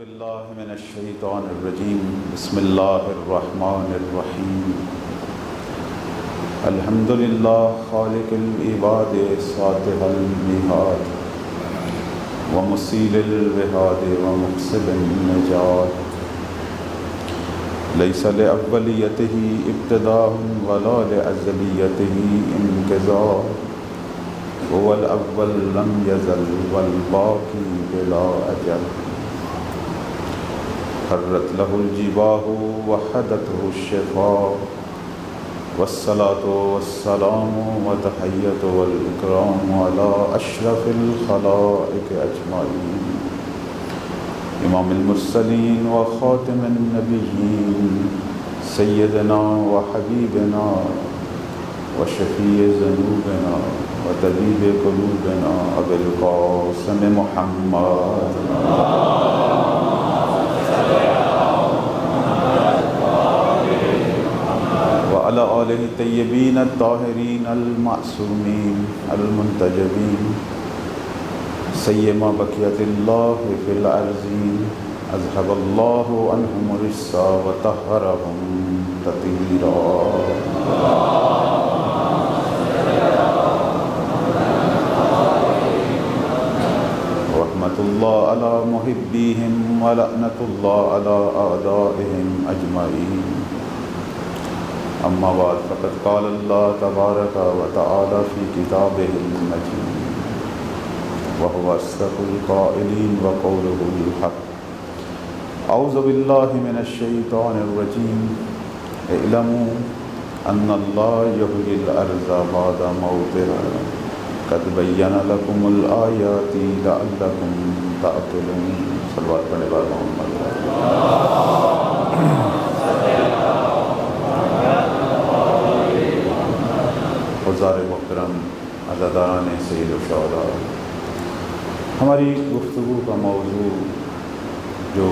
باللہ من الشیطان الرجیم بسم اللہ الرحمن الرحیم الحمدللہ خالق العباد ساطع المیعاد ومسیل الوہاد ومقصد النجات لیس لأولیتہ ابتداء ولا لأزلیتہ انقضاء هو الأول لم يزل والباقی بلا اجل حرت له الجباه وحدته الشفاء والصلاة والسلام وتحية والإكرام على أشرف الخلائق أجمعين إمام المرسلين وخاتم النبيين سيدنا وحبيبنا وشفيع ذنوبنا وطبيب قلوبنا أبي القاسم محمد وعلى آله الطيبين الطاهرين المعصومين المنتجبين سيما بقية الله في الأرضين أذهب الله عنهم الرجس وطهرهم تطهيرا رحمة الله على محبيهم ولعنة الله على أعدائهم أجمعين أما بعد فقد قال الله تبارك وتعالى في كتابه المجيد وهو أصدق القائلين وقوله الحق أعوذ بالله من الشيطان الرجيم اعلموا أن الله يحيي الأرض بعد موتها قد بين لكم الآيات لعلكم تعقلون صلوات پڑھنے والے محمد حضار محترم عزاداران سید الشہداء، ہماری گفتگو کا موضوع جو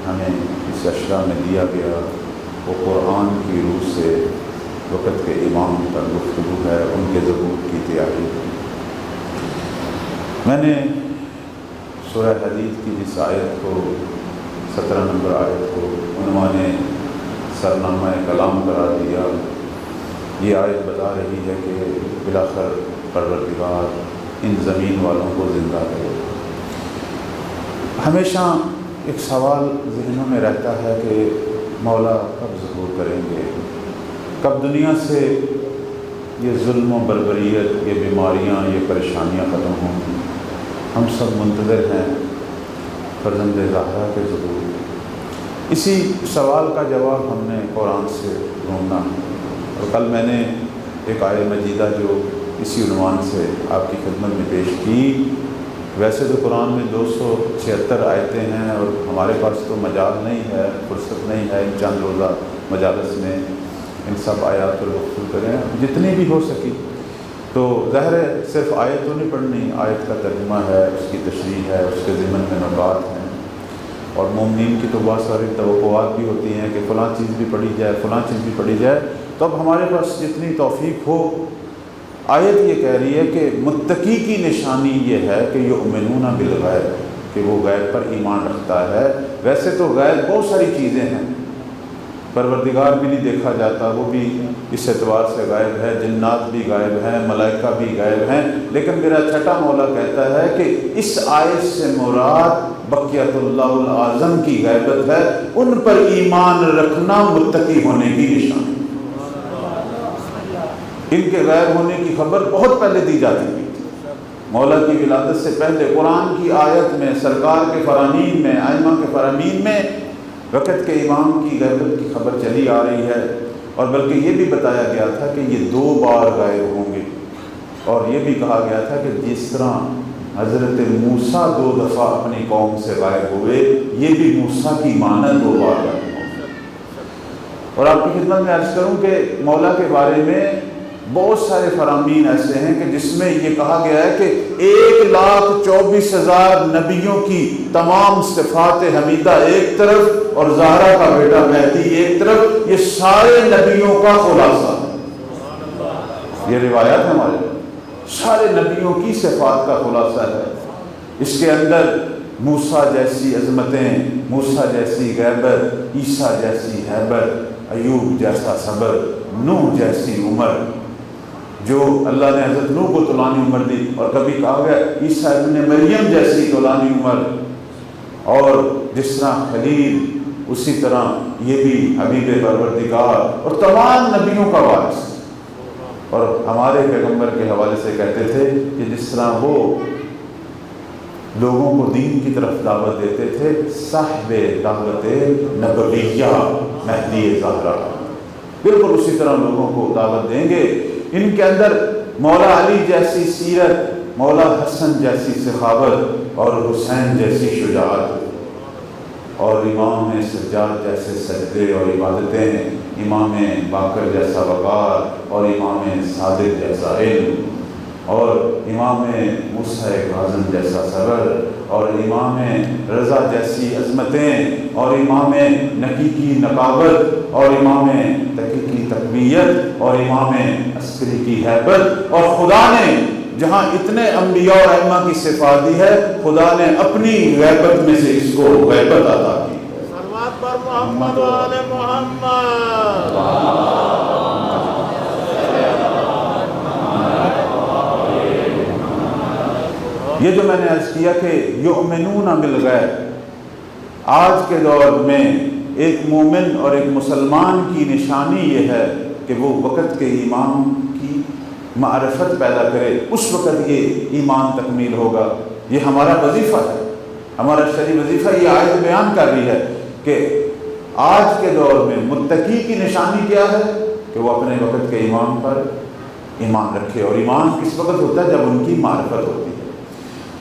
ہمیں اس اشرا میں دیا گیا وہ قرآن کی روح سے وقت کے امام پر گفتگو ہے، ان کے ظہور کی تیاری۔ میں نے سورہ حدید کی جس آیت کو 17 نمبر آیت کو عنوان سرنامہ کلام قرار دیا، یہ آیت بتا رہی ہے کہ بالآخر پروردگار ان زمین والوں کو زندہ کرے۔ ہمیشہ ایک سوال ذہنوں میں رہتا ہے کہ مولا کب ظہور کریں گے، کب دنیا سے یہ ظلم و بربریت، یہ بیماریاں، یہ پریشانیاں ختم ہوں گی۔ ہم سب منتظر ہیں فرزند زہرا کے ظہور۔ اسی سوال کا جواب ہم نے قرآن سے ڈھونڈنا ہے، اور کل میں نے ایک آیت مجیدہ جو اسی عنوان سے آپ کی خدمت میں پیش کی۔ ویسے تو قرآن میں 276 آیتیں ہیں، اور ہمارے پاس تو مجال نہیں ہے، فرصت نہیں ہے ان چند روزہ مجالس میں ان سب آیات پر گفتگو کریں جتنی بھی ہو سکی۔ تو ظاہر ہے صرف آیت تو نہیں پڑھنی، آیت کا ترجمہ ہے، اس کی تشریح ہے، اس کے ضمن میں نکات ہیں، اور مومنین کی تو بہت ساری توقعات بھی ہوتی ہیں کہ فلاں چیز بھی پڑھی جائے، فلاں چیز بھی پڑھی جائے۔ تو اب ہمارے پاس جتنی توفیق ہو، آیت یہ کہہ رہی ہے کہ متقی کی نشانی یہ ہے کہ یؤمنون بالغیب، کہ وہ غیب پر ایمان رکھتا ہے۔ ویسے تو غیب بہت ساری چیزیں ہیں، پروردگار بھی نہیں دیکھا جاتا، وہ بھی اس اعتبار سے غائب ہے، جنات بھی غائب ہیں، ملائکہ بھی غائب ہیں، لیکن میرا چھٹا مولا کہتا ہے کہ اس آیت سے مراد بقیت اللہ العظم کی غیبت ہے، ان پر ایمان رکھنا متقی ہونے کی نشانی۔ ان کے غائب ہونے کی خبر بہت پہلے دی جا چکی تھی، مولا کی ولادت سے پہلے قرآن کی آیت میں، سرکار کے فرامین میں، ائمہ کے فرامین میں وقت کے امام کی غیبت کی خبر چلی آ رہی ہے، اور بلکہ یہ بھی بتایا گیا تھا کہ یہ 2 بار غائب ہوں گے، اور یہ بھی کہا گیا تھا کہ جس طرح حضرت موسیٰ 2 دفعہ اپنی قوم سے غائب ہوئے، یہ بھی موسیٰ کی مانند 2 بار غائب ہوں گے۔ اور آپ کی خدمت میں عرض کروں کہ مولا کے بارے میں بہت سارے فرامین ایسے ہیں کہ جس میں یہ کہا گیا ہے کہ 1,24,000 نبیوں کی تمام صفات حمیدہ ایک طرف اور زہرا کا بیٹا مہدی ایک طرف، یہ سارے نبیوں کا خلاصہ ہے۔ یہ روایات ہمارے سارے نبیوں کی صفات کا خلاصہ ہے۔ اس کے اندر موسیٰ جیسی عظمتیں، موسیٰ جیسی غیبت، عیسیٰ جیسی ہیبت، ایوب جیسا صبر، نوح جیسی عمر، جو اللہ نے حضرت نوح کو طولانی عمر دی، اور کبھی کہا گیا عیسیٰ ابن مریم جیسی طولانی عمر، اور جس طرح خلیل اسی طرح یہ بھی حبیب پروردگار اور تمام نبیوں کا وارث، اور ہمارے پیغمبر کے حوالے سے کہتے تھے کہ جس طرح وہ لوگوں کو دین کی طرف دعوت دیتے تھے، صاحب دعوت نبویہ مہدی زہرا، بالکل اسی طرح لوگوں کو دعوت دیں گے۔ ان کے اندر مولا علی جیسی سیرت، مولا حسن جیسی سخاوت اور حسین جیسی شجاعت، اور امام سجاد جیسے سجدے اور عبادتیں، امام باقر جیسا وقار اور امام صادق جیسا علم، اور امام موسیٰ کاظم جیسا صبر، اور امام رضا جیسی عظمتیں، اور امام نقی کی نقاوت، اور امام تقی کی تقویت، اور امام عسکری کی ہیبت۔ اور خدا نے جہاں اتنے انبیاء اور ائمہ کی صفات دی ہے، خدا نے اپنی غیبت میں سے اس کو غیبت عطا کی۔ صلوات پر محمد و آل محمد۔ یہ جو میں نے عرض کیا کہ یؤمنون بالغیب، آج کے دور میں ایک مومن اور ایک مسلمان کی نشانی یہ ہے کہ وہ وقت کے امام کی معرفت پیدا کرے، اس وقت یہ ایمان تکمیل ہوگا۔ یہ ہمارا وظیفہ ہے، ہمارا شرعی وظیفہ۔ یہ آیت بیان کر رہی ہے کہ آج کے دور میں متقی کی نشانی کیا ہے کہ وہ اپنے وقت کے امام پر ایمان رکھے، اور ایمان کس وقت ہوتا ہے؟ جب ان کی معرفت ہوتی ہے۔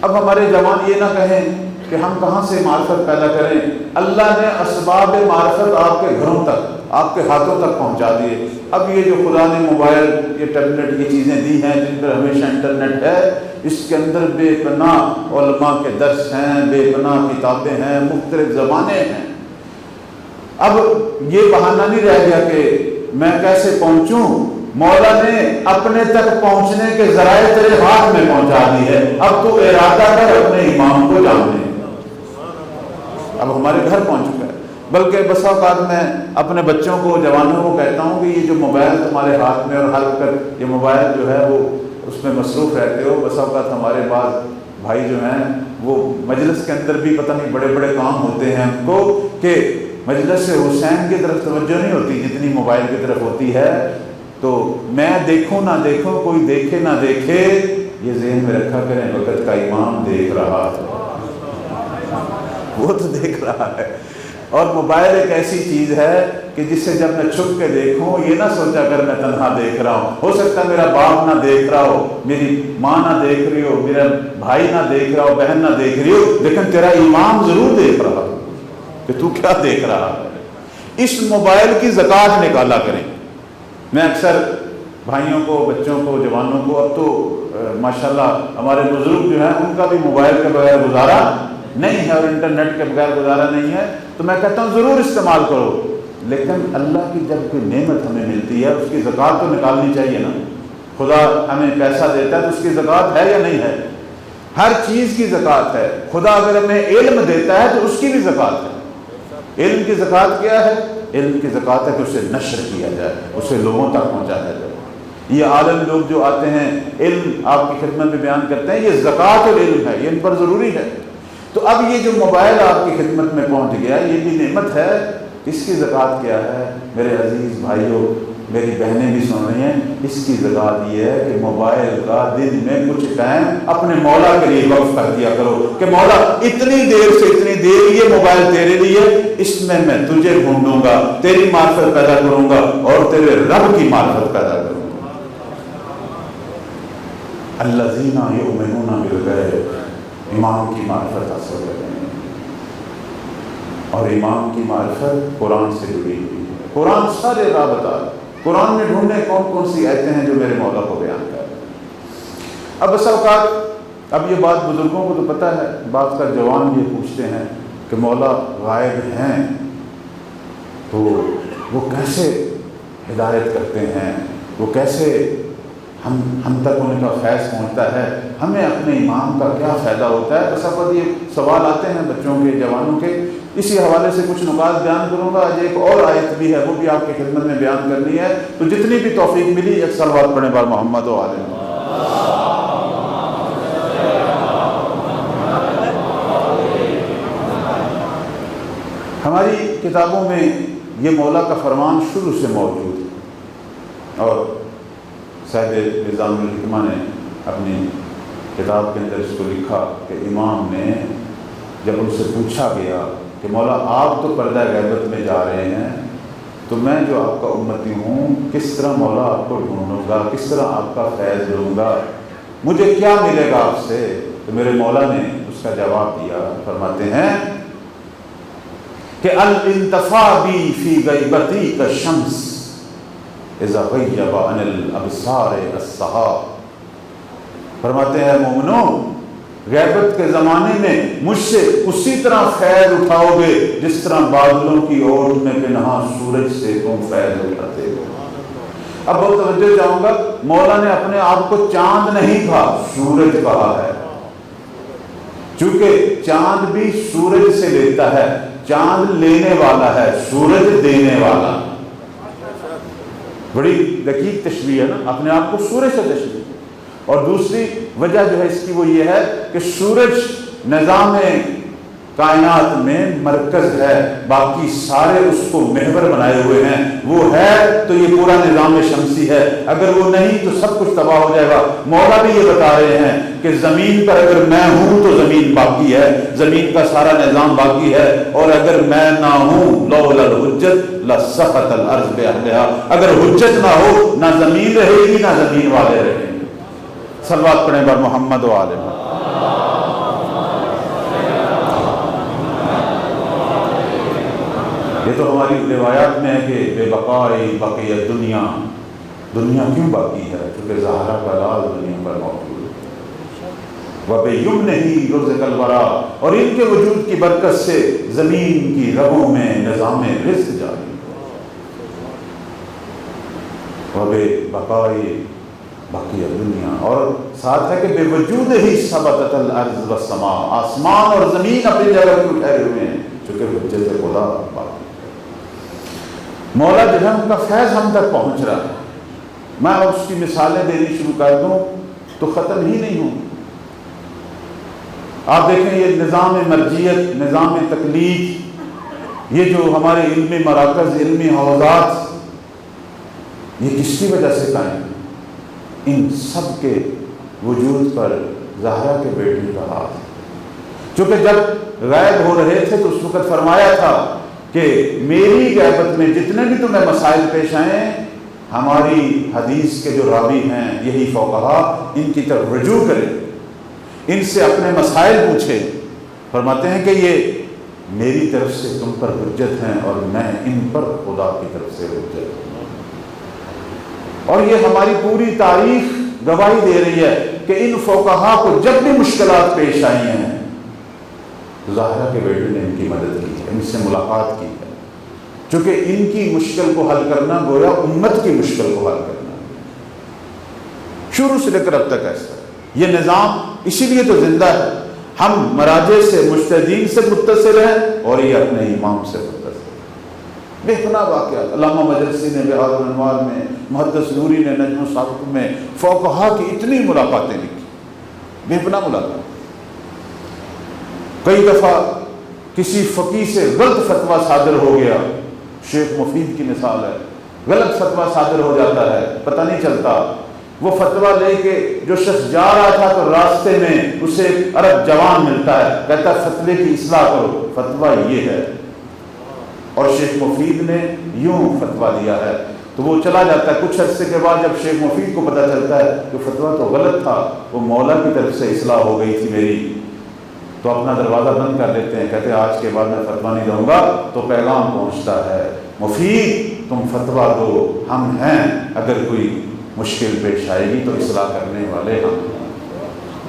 اب ہمارے جوان یہ نہ کہیں کہ ہم کہاں سے معرفت پیدا کریں، اللہ نے اسباب معرفت آپ کے گھروں تک، آپ کے ہاتھوں تک پہنچا دیے۔ اب یہ جو خدا نے موبائل، یہ ٹیبلٹ، یہ چیزیں دی ہیں جن پر ہمیشہ انٹرنیٹ ہے، اس کے اندر بے پناہ علماء کے درس ہیں، بے پناہ کتابیں ہیں، مختلف زبانیں ہیں۔ اب یہ بہانہ نہیں رہ گیا کہ میں کیسے پہنچوں، مولا نے اپنے تک پہنچنے کے ذرائع تیرے ہاتھ میں پہنچا دی ہے، اب تو ارادہ کر اپنے امام کو جاننے۔ اب ہمارے گھر پہنچ چکا ہے، بلکہ بس اوقات میں اپنے بچوں کو، جوانوں کو کہتا ہوں کہ یہ جو موبائل تمہارے ہاتھ میں، اور ہر وقت یہ موبائل جو ہے وہ اس میں مصروف رہتے ہو۔ بس اوقات ہمارے بعض بھائی جو ہیں وہ مجلس کے اندر بھی پتہ نہیں بڑے بڑے کام ہوتے ہیں ان کو، کہ مجلس حسین کی طرف توجہ نہیں ہوتی جتنی موبائل کی طرف ہوتی ہے۔ تو میں دیکھوں نہ دیکھوں، کوئی دیکھے نہ دیکھے، یہ ذہن میں رکھا کریں وقت کا امام دیکھ رہا ہے، وہ تو دیکھ رہا ہے۔ اور موبائل ایک ایسی چیز ہے کہ جسے جب میں چھپ کے دیکھوں، یہ نہ سوچا کر میں تنہا دیکھ رہا ہوں، ہو سکتا ہے میرا باپ نہ دیکھ رہا ہو، میری ماں نہ دیکھ رہی ہو، میرا بھائی نہ دیکھ رہا ہو، بہن نہ دیکھ رہی ہو، لیکن تیرا امام ضرور دیکھ رہا ہو کہ تو کیا دیکھ رہا ہے۔ اس موبائل کی زکوٰۃ نکالا کریں۔ میں اکثر بھائیوں کو، بچوں کو، جوانوں کو، اب تو ماشاءاللہ ہمارے بزرگ جو ہیں ان کا بھی موبائل کے بغیر گزارا نہیں ہے، اور انٹرنیٹ کے بغیر گزارا نہیں ہے، تو میں کہتا ہوں ضرور استعمال کرو، لیکن اللہ کی جب کوئی نعمت ہمیں ملتی ہے اس کی زکوٰۃ تو نکالنی چاہیے نا۔ خدا ہمیں پیسہ دیتا ہے تو اس کی زکوٰۃ ہے یا نہیں ہے؟ ہر چیز کی زکوٰۃ ہے۔ خدا اگر ہمیں علم دیتا ہے تو اس کی بھی زکوٰۃ ہے۔ علم کی زکوٰۃ کیا ہے؟ علم کی زکوٰۃ ہے کہ اسے نشر کیا جائے، اسے لوگوں تک پہنچایا جائے۔ یہ عالم لوگ جو آتے ہیں علم آپ کی خدمت میں بیان کرتے ہیں، یہ زکوٰۃ العلم ہے، یہ ان پر ضروری ہے۔ تو اب یہ جو موبائل آپ کی خدمت میں پہنچ گیا، یہ بھی نعمت ہے، اس کی زکوٰۃ کیا ہے؟ میرے عزیز بھائیوں، میری بہنیں بھی سن رہی ہیں، اس کی زکوٰۃ یہ ہے کہ موبائل کا دن میں کچھ ٹائم اپنے مولا کے لیے وقف کر دیا کرو کہ مولا اتنی دیر سے اتنی دیر یہ موبائل تیرے لیے، اس میں میں تجھے ڈھونڈوں گا، تیری معرفت پیدا کروں گا اور تیرے رب کی معرفت پیدا کروں گا۔ الذین یؤمنون بالغیب، امام کی معرفت حاصل کریں، اور امام کی معرفت قرآن سے جڑی ہوئی ہے۔ قرآن سارے راہ بتا، قرآن میں ڈھونڈنے کون کون سی آیتیں ہیں جو میرے مولا کو بیان کر رہے ہیں۔ اب بس اوقات، اب یہ بات بزرگوں کو تو پتہ ہے، بعض کا جوان یہ پوچھتے ہیں کہ مولا غائب ہیں تو وہ کیسے ہدایت کرتے ہیں، وہ کیسے ہم تک ان کا فیض پہنچتا ہے، ہمیں اپنے امام کا کیا فائدہ ہوتا ہے؟ بس اب یہ سوال آتے ہیں بچوں کے، جوانوں کے، اسی حوالے سے کچھ نکات بیان کروں گا۔ آج ایک اور آیت بھی ہے، وہ بھی آپ کی خدمت میں بیان کرنی ہے، تو جتنی بھی توفیق ملی ایک صلوات پڑھیں بار محمد و آل محمد۔ ہماری کتابوں میں یہ مولا کا فرمان شروع سے موجود ہے، اور صاحب نظام الحکمہ نے اپنی کتاب کے اندر اس کو لکھا کہ امام نے جب ان سے پوچھا گیا کہ مولا آپ تو پردہ غیبت میں جا رہے ہیں، تو میں جو آپ کا امتی ہوں کس طرح مولا آپ کو ڈھونڈوں گا، کس طرح آپ کا فیض لوں گا، مجھے کیا ملے گا آپ سے؟ تو میرے مولا نے اس کا جواب دیا، فرماتے ہیں کہ الانتفاع بی فی غیبتی کالشمس اذا غیب عن الابصار السحاب۔ فرماتے ہیں مومنو، غیبت کے زمانے میں مجھ سے اسی طرح فیض اٹھاؤ گے جس طرح بادلوں کی اوٹ میں پنہاں سورج سے تم فیض اٹھاتے ہو۔ اب بہت توجہ چاہوں گا، مولا نے اپنے آپ کو چاند نہیں کہا، سورج کہا ہے، چونکہ چاند بھی سورج سے لیتا ہے، چاند لینے والا ہے، سورج دینے والا۔ بڑی دقیق تشبیہ ہے نا، اپنے آپ کو سورج سے تشبیہ۔ اور دوسری وجہ جو ہے اس کی وہ یہ ہے کہ سورج نظام کائنات میں مرکز ہے، باقی سارے اس کو محور بنائے ہوئے ہیں، وہ ہے تو یہ پورا نظام شمسی ہے، اگر وہ نہیں تو سب کچھ تباہ ہو جائے گا۔ مولا بھی یہ بتا رہے ہیں کہ زمین پر اگر میں ہوں تو زمین باقی ہے، زمین کا سارا نظام باقی ہے، اور اگر میں نہ ہوں لولا الحجت لسقط الارض باہلها، اگر حجت نہ ہو نہ زمین رہے گی نہ زمین والے رہیں گے۔ صلوات پڑھیں بر محمد و آل محمد۔ یہ تو ہماری روایات میں ہے کہ بے بقائی بقیت دنیا، دنیا کیوں باقی ہے؟ کیونکہ زہرا کا لال دنیا پر موجود ہے۔ وَبِيُمْنِهِ رُزِقَ الْوَرَىٰ، اور ان کے وجود کی برکت سے زمین کی رگوں میں نظام رزق جاری ہے۔ وَبِبَقَاءِ بقیت دنیا، اور ساتھ ہے کہ بے وجود ہی ثبتت الارض والسماء، آسمان اور زمین اپنی جگہ کیوں ٹھہرے ہوئے ہیں؟ چونکہ حجت خدا باقی۔ مولا جہاں کا فیض ہم تک پہنچ رہا ہے، میں اس کی مثالیں دینی شروع کر دوں تو ختم ہی نہیں ہوں۔ آپ دیکھیں یہ نظام مرجیت، نظام تقلید، یہ جو ہمارے علمی مراکز، علمی حوزات، یہ کس کی وجہ سے قائم ہے؟ ان سب کے وجود پر زہرا کے بیٹے کا ہاتھ، چونکہ جب غائب ہو رہے تھے تو اس وقت فرمایا تھا کہ میری غیبت میں جتنے بھی تمہیں مسائل پیش آئیں، ہماری حدیث کے جو راوی ہیں یہی فقہا، ان کی طرف رجوع کریں، ان سے اپنے مسائل پوچھیں۔ فرماتے ہیں کہ یہ میری طرف سے تم پر حجت ہیں اور میں ان پر خدا کی طرف سے حجت ہوں۔ اور یہ ہماری پوری تاریخ گواہی دے رہی ہے کہ ان فقہا کو جب بھی مشکلات پیش آئی ہیں، زہرا کے بیٹے نے ان کی مدد کی ہے، ان سے ملاقات کی ہے، چونکہ ان کی مشکل کو حل کرنا گویا امت کی مشکل کو حل کرنا، شروع سے لے کر اب تک ایسا ہے۔ یہ نظام اسی لیے تو زندہ ہے، ہم مراجع سے مجتہدین سے متصل ہیں اور یہ اپنے امام سے متصل ہے۔ بے پناہ واقعات، علامہ مجلسی نے بہار الانوار میں، محدث نوری نے نجم الثاقب میں فقہا کی اتنی ملاقاتیں لکھی، بے پناہ ملاقات۔ کئی دفعہ کسی فقیہ سے غلط فتویٰ صادر ہو گیا، شیخ مفید کی مثال ہے، غلط فتویٰ صادر ہو جاتا ہے، پتہ نہیں چلتا، وہ فتویٰ لے کے جو شخص جا رہا تھا تو راستے میں اسے ایک عرب جوان ملتا ہے، کہتا ہے فتوے کی اصلاح کرو، فتویٰ یہ ہے، اور شیخ مفید نے یوں فتویٰ دیا ہے، تو وہ چلا جاتا ہے۔ کچھ عرصے کے بعد جب شیخ مفید کو پتہ چلتا ہے کہ فتویٰ تو غلط تھا، وہ مولا کی طرف سے اصلاح ہو گئی تھی میری، تو اپنا دروازہ بند کر لیتے ہیں، کہتے ہیں آج کے بعد میں فتویٰ نہیں دوں گا، تو پیغام پہنچتا ہے مفید تم فتویٰ دو، ہم ہیں، اگر کوئی مشکل پیش آئے گی تو اصلاح کرنے والے ہم ہیں۔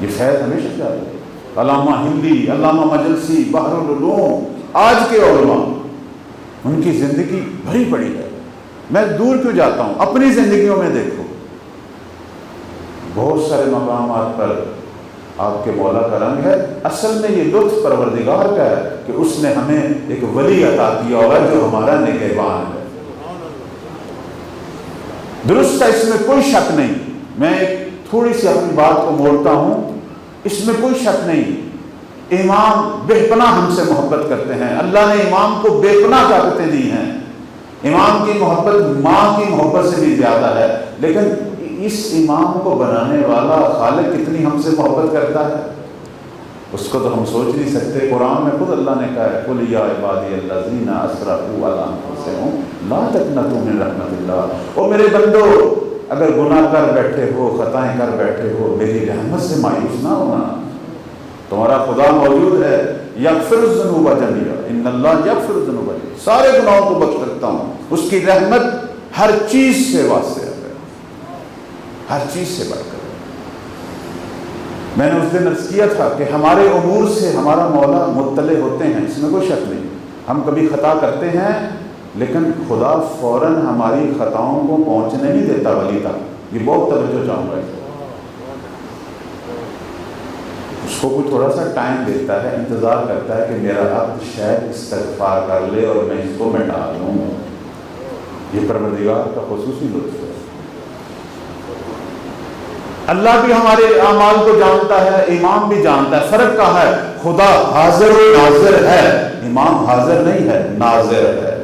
یہ فیض ہمیشہ جاری ہے۔ علامہ ہندی، علامہ مجلسی، بحر العلوم، آج کے علماء، ان کی زندگی بھری پڑی ہے۔ میں دور کیوں جاتا ہوں، اپنی زندگیوں میں دیکھو، بہت سارے مقامات پر آپ کے مولا کا رنگ ہے. اصل میں یہ لطف پروردگار کا ہے کہ اس نے ہمیں ایک ولی عطا کیا ہوگا جو ہمارا نگہبان ہے. درست ہے، اس میں کوئی شک نہیں. میں تھوڑی سی اپنی بات کو موڑتا ہوں. اس میں کوئی شک نہیں، امام بے پناہ ہم سے محبت کرتے ہیں. اللہ نے امام کو بے پناہ طاقتیں دی ہیں. امام کی محبت ماں کی محبت سے بھی زیادہ ہے. لیکن اس امام کو بنانے والا خالق کتنی ہم سے محبت کرتا ہے اس کو تو ہم سوچ نہیں سکتے. قرآن میں خود اللہ نے کہا ہے قل یا عبادی الذین اسرفوا علی انفسہم لا تقنطوا من رحمت اللہ. او میرے بندو، اگر گناہ کر بیٹھے ہو، خطائیں کر بیٹھے ہو، میری رحمت سے مایوس نہ ہونا. تمہارا خدا موجود ہے. یغفر الذنوب جميعا ان اللہ یغفر الذنوب جميعا. سارے گناہوں کو بخش سکتا ہوں. اس کی رحمت ہر چیز سے واسطہ ہے، ہر چیز سے بڑھ کر. میں نے اس دن عرض کیا تھا کہ ہمارے امور سے ہمارا مولا مطلع ہوتے ہیں، اس میں کوئی شک نہیں. ہم کبھی خطا کرتے ہیں لیکن خدا فوراً ہماری خطاؤں کو پہنچنے نہیں دیتا ولی تک. یہ بہت توجہ چاہوں گا. اس کو کوئی تھوڑا سا ٹائم دیتا ہے، انتظار کرتا ہے کہ میرا عبد شاید استغفار کر لے اور میں اس کو مٹا دوں. یہ پروردگار کا خصوصی لطف ہے. اللہ بھی ہمارے اعمال کو جانتا ہے، امام بھی جانتا ہے. فرق کہاں ہے؟ خدا حاضر و ناظر ہے، امام حاضر نہیں ہے، ناظر ہے.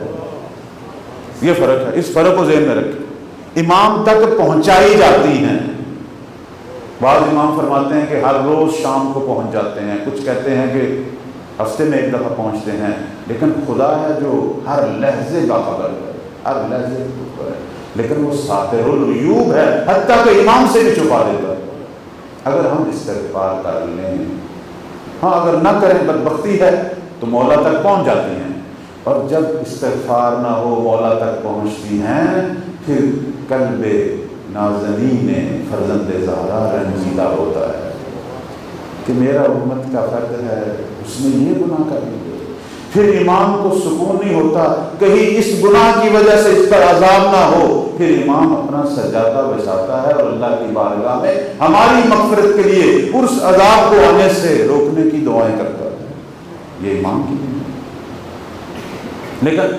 یہ فرق ہے. اس فرق کو ذہن میں رکھیں. امام تک پہنچائی جاتی ہیں. بعض امام فرماتے ہیں کہ ہر روز شام کو پہنچ جاتے ہیں، کچھ کہتے ہیں کہ ہفتے میں ایک دفعہ پہنچتے ہیں. لیکن خدا ہے جو ہر لحظے کا خبر ہے، ہر لحظے کی خبر ہے. لیکن وہ ساتر العیوب ہے، حتیٰ کہ امام سے بھی چھپا دیتا ہے. اگر ہم استغفار کر لیں، ہاں اگر نہ کریں بدبختی ہے تو مولا تک پہنچ جاتی ہیں. اور جب استغفار نہ ہو مولا تک پہنچتی ہیں، پھر قلب نازنین فرزند زہرا رنجیدہ ہوتا ہے کہ میرا امت کا فرد ہے، اس نے یہ گناہ کر لیا. پھر امام کو سکون نہیں ہوتا کہیں اس گناہ کی وجہ سے اس پر عذاب نہ ہو. پھر امام اپنا سجادہ بچھاتا ہے اور اللہ کی بارگاہ میں ہماری مغفرت کے لیے اس عذاب کو آنے سے روکنے کی دعائیں کرتا ہے. یہ امام کی دین ہے. لیکن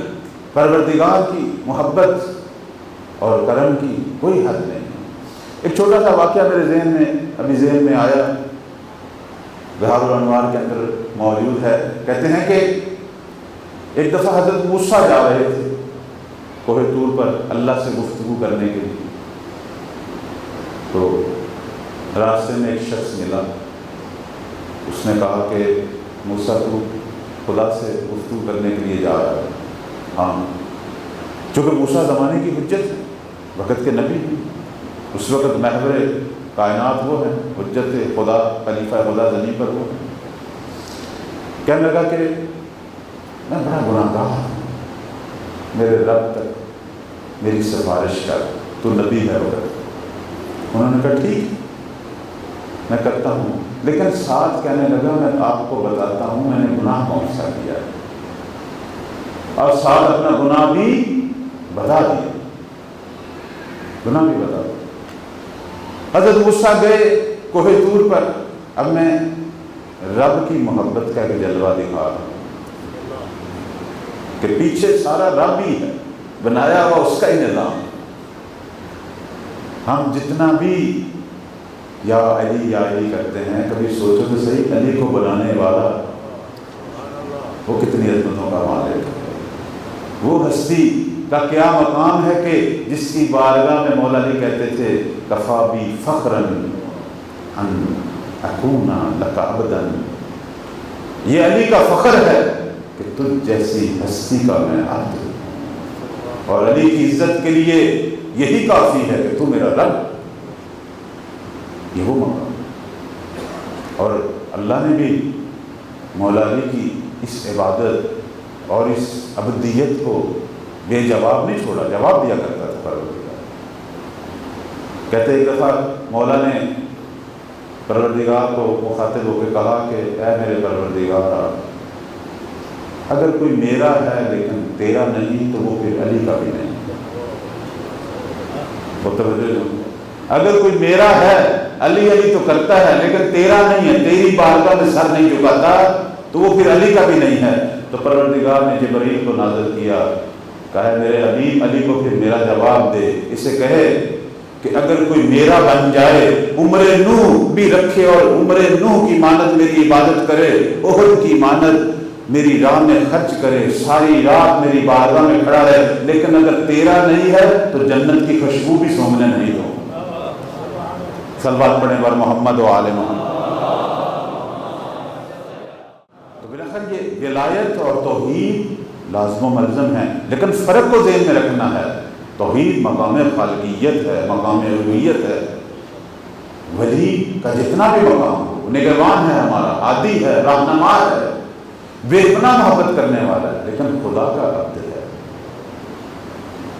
پروردگار کی محبت اور کرم کی کوئی حد نہیں. ایک چھوٹا سا واقعہ میرے ذہن میں آیا، بہار الانوار کے اندر موجود ہے. کہتے ہیں کہ ایک دفعہ حضرت موسیٰ جا رہے تھے کوہ طور پر اللہ سے گفتگو کرنے کے لیے. تو راستے میں ایک شخص ملا. اس نے کہا کہ موسیٰ تو خدا سے گفتگو کرنے کے لیے جا رہا ہے. ہاں، چونکہ موسیٰ زمانے کی حجت ہے، وقت کے نبی ہیں. اس وقت محور کائنات وہ ہیں، حجت خدا، خلیفہ خدا زمین پر وہ ہیں. کہنے لگا کہ میں بڑا گناہ گار ہوں، میرے رب تک میری سفارش کر، تو نبی ہے وقت. انہوں نے کہا ٹھیک میں کرتا ہوں. لیکن ساتھ کہنے لگا میں آپ کو بتاتا ہوں میں نے گناہ کون سا کیا ہے، اور ساتھ اپنا گناہ بھی بتا دیا. گناہ بھی بتا دیا. حضرت موسیٰ گئے کوہ طور پر. اب میں رب کی محبت کا ایک جلوہ دکھا رہا ہوں کہ پیچھے سارا رب ہی ہے، بنایا ہوا اس کا ہی نظام. ہم جتنا بھی یا علی کرتے ہیں، کبھی سوچو تو صحیح علی کو بنانے والا وہ کتنی عظمتوں کا مالک ہے. وہ ہستی کا کیا مقام ہے کہ جس کی بارگاہ میں مولا علی کہتے تھے کفا بی فخراً ان اکون لک عبدا. یہ علی کا فخر ہے کہ تجھ جیسی ہستی کا میں عبد ہوں، اور علی کی عزت کے لیے یہی کافی ہے کہ تو میرا رب. یہ وہ مقام. اور اللہ نے بھی مولا علی کی اس عبادت اور اس عبدیت کو بے جواب نہیں چھوڑا، جواب دیا کرتا تھا پروردگار. کہتے ایک دفعہ مولا نے پروردگار کو مخاطب ہو کے کہا کہ اے میرے پروردگار، اگر کوئی میرا ہے لیکن تیرا نہیں تو وہ پھر علی کا بھی نہیں. متوجہ اگر کوئی میرا ہے علی علی تو کرتا ہے لیکن تیرا نہیں ہے، تیری بارگاہ میں سر نہیں جھکاتا، تو وہ پھر علی کا بھی نہیں ہے۔ تو پروردگار نے جبرائیل کو نازل کیا، کہا میرے حبیب علی کو پھر میرا جواب دے، اسے کہے کہ اگر کوئی میرا بن جائے، عمر نوح بھی رکھے اور عمر نوح کی مانت میری عبادت کرے، احد کی مانت میری راہ میں خرچ کرے، ساری رات میری بارگاہ میں کھڑا رہے، لیکن اگر تیرا نہیں ہے تو جنت کی خوشبو بھی سونگنے نہیں دو۔ صلوات پڑھیں بر محمد و آل محمد۔ تو بلاخر یہ ولایت اور توحید لازم و ملزم ہے، لیکن فرق کو ذہن میں رکھنا ہے۔ توحید مقام خالقیت ہے، مقام الوہیت ہے۔ ولی کا جتنا بھی مقام ہو، نگہبان ہے ہمارا، ہادی ہے، رہنما ہے، بے پناہ محبت کرنے والا ہے، لیکن خدا کا عبد ہے۔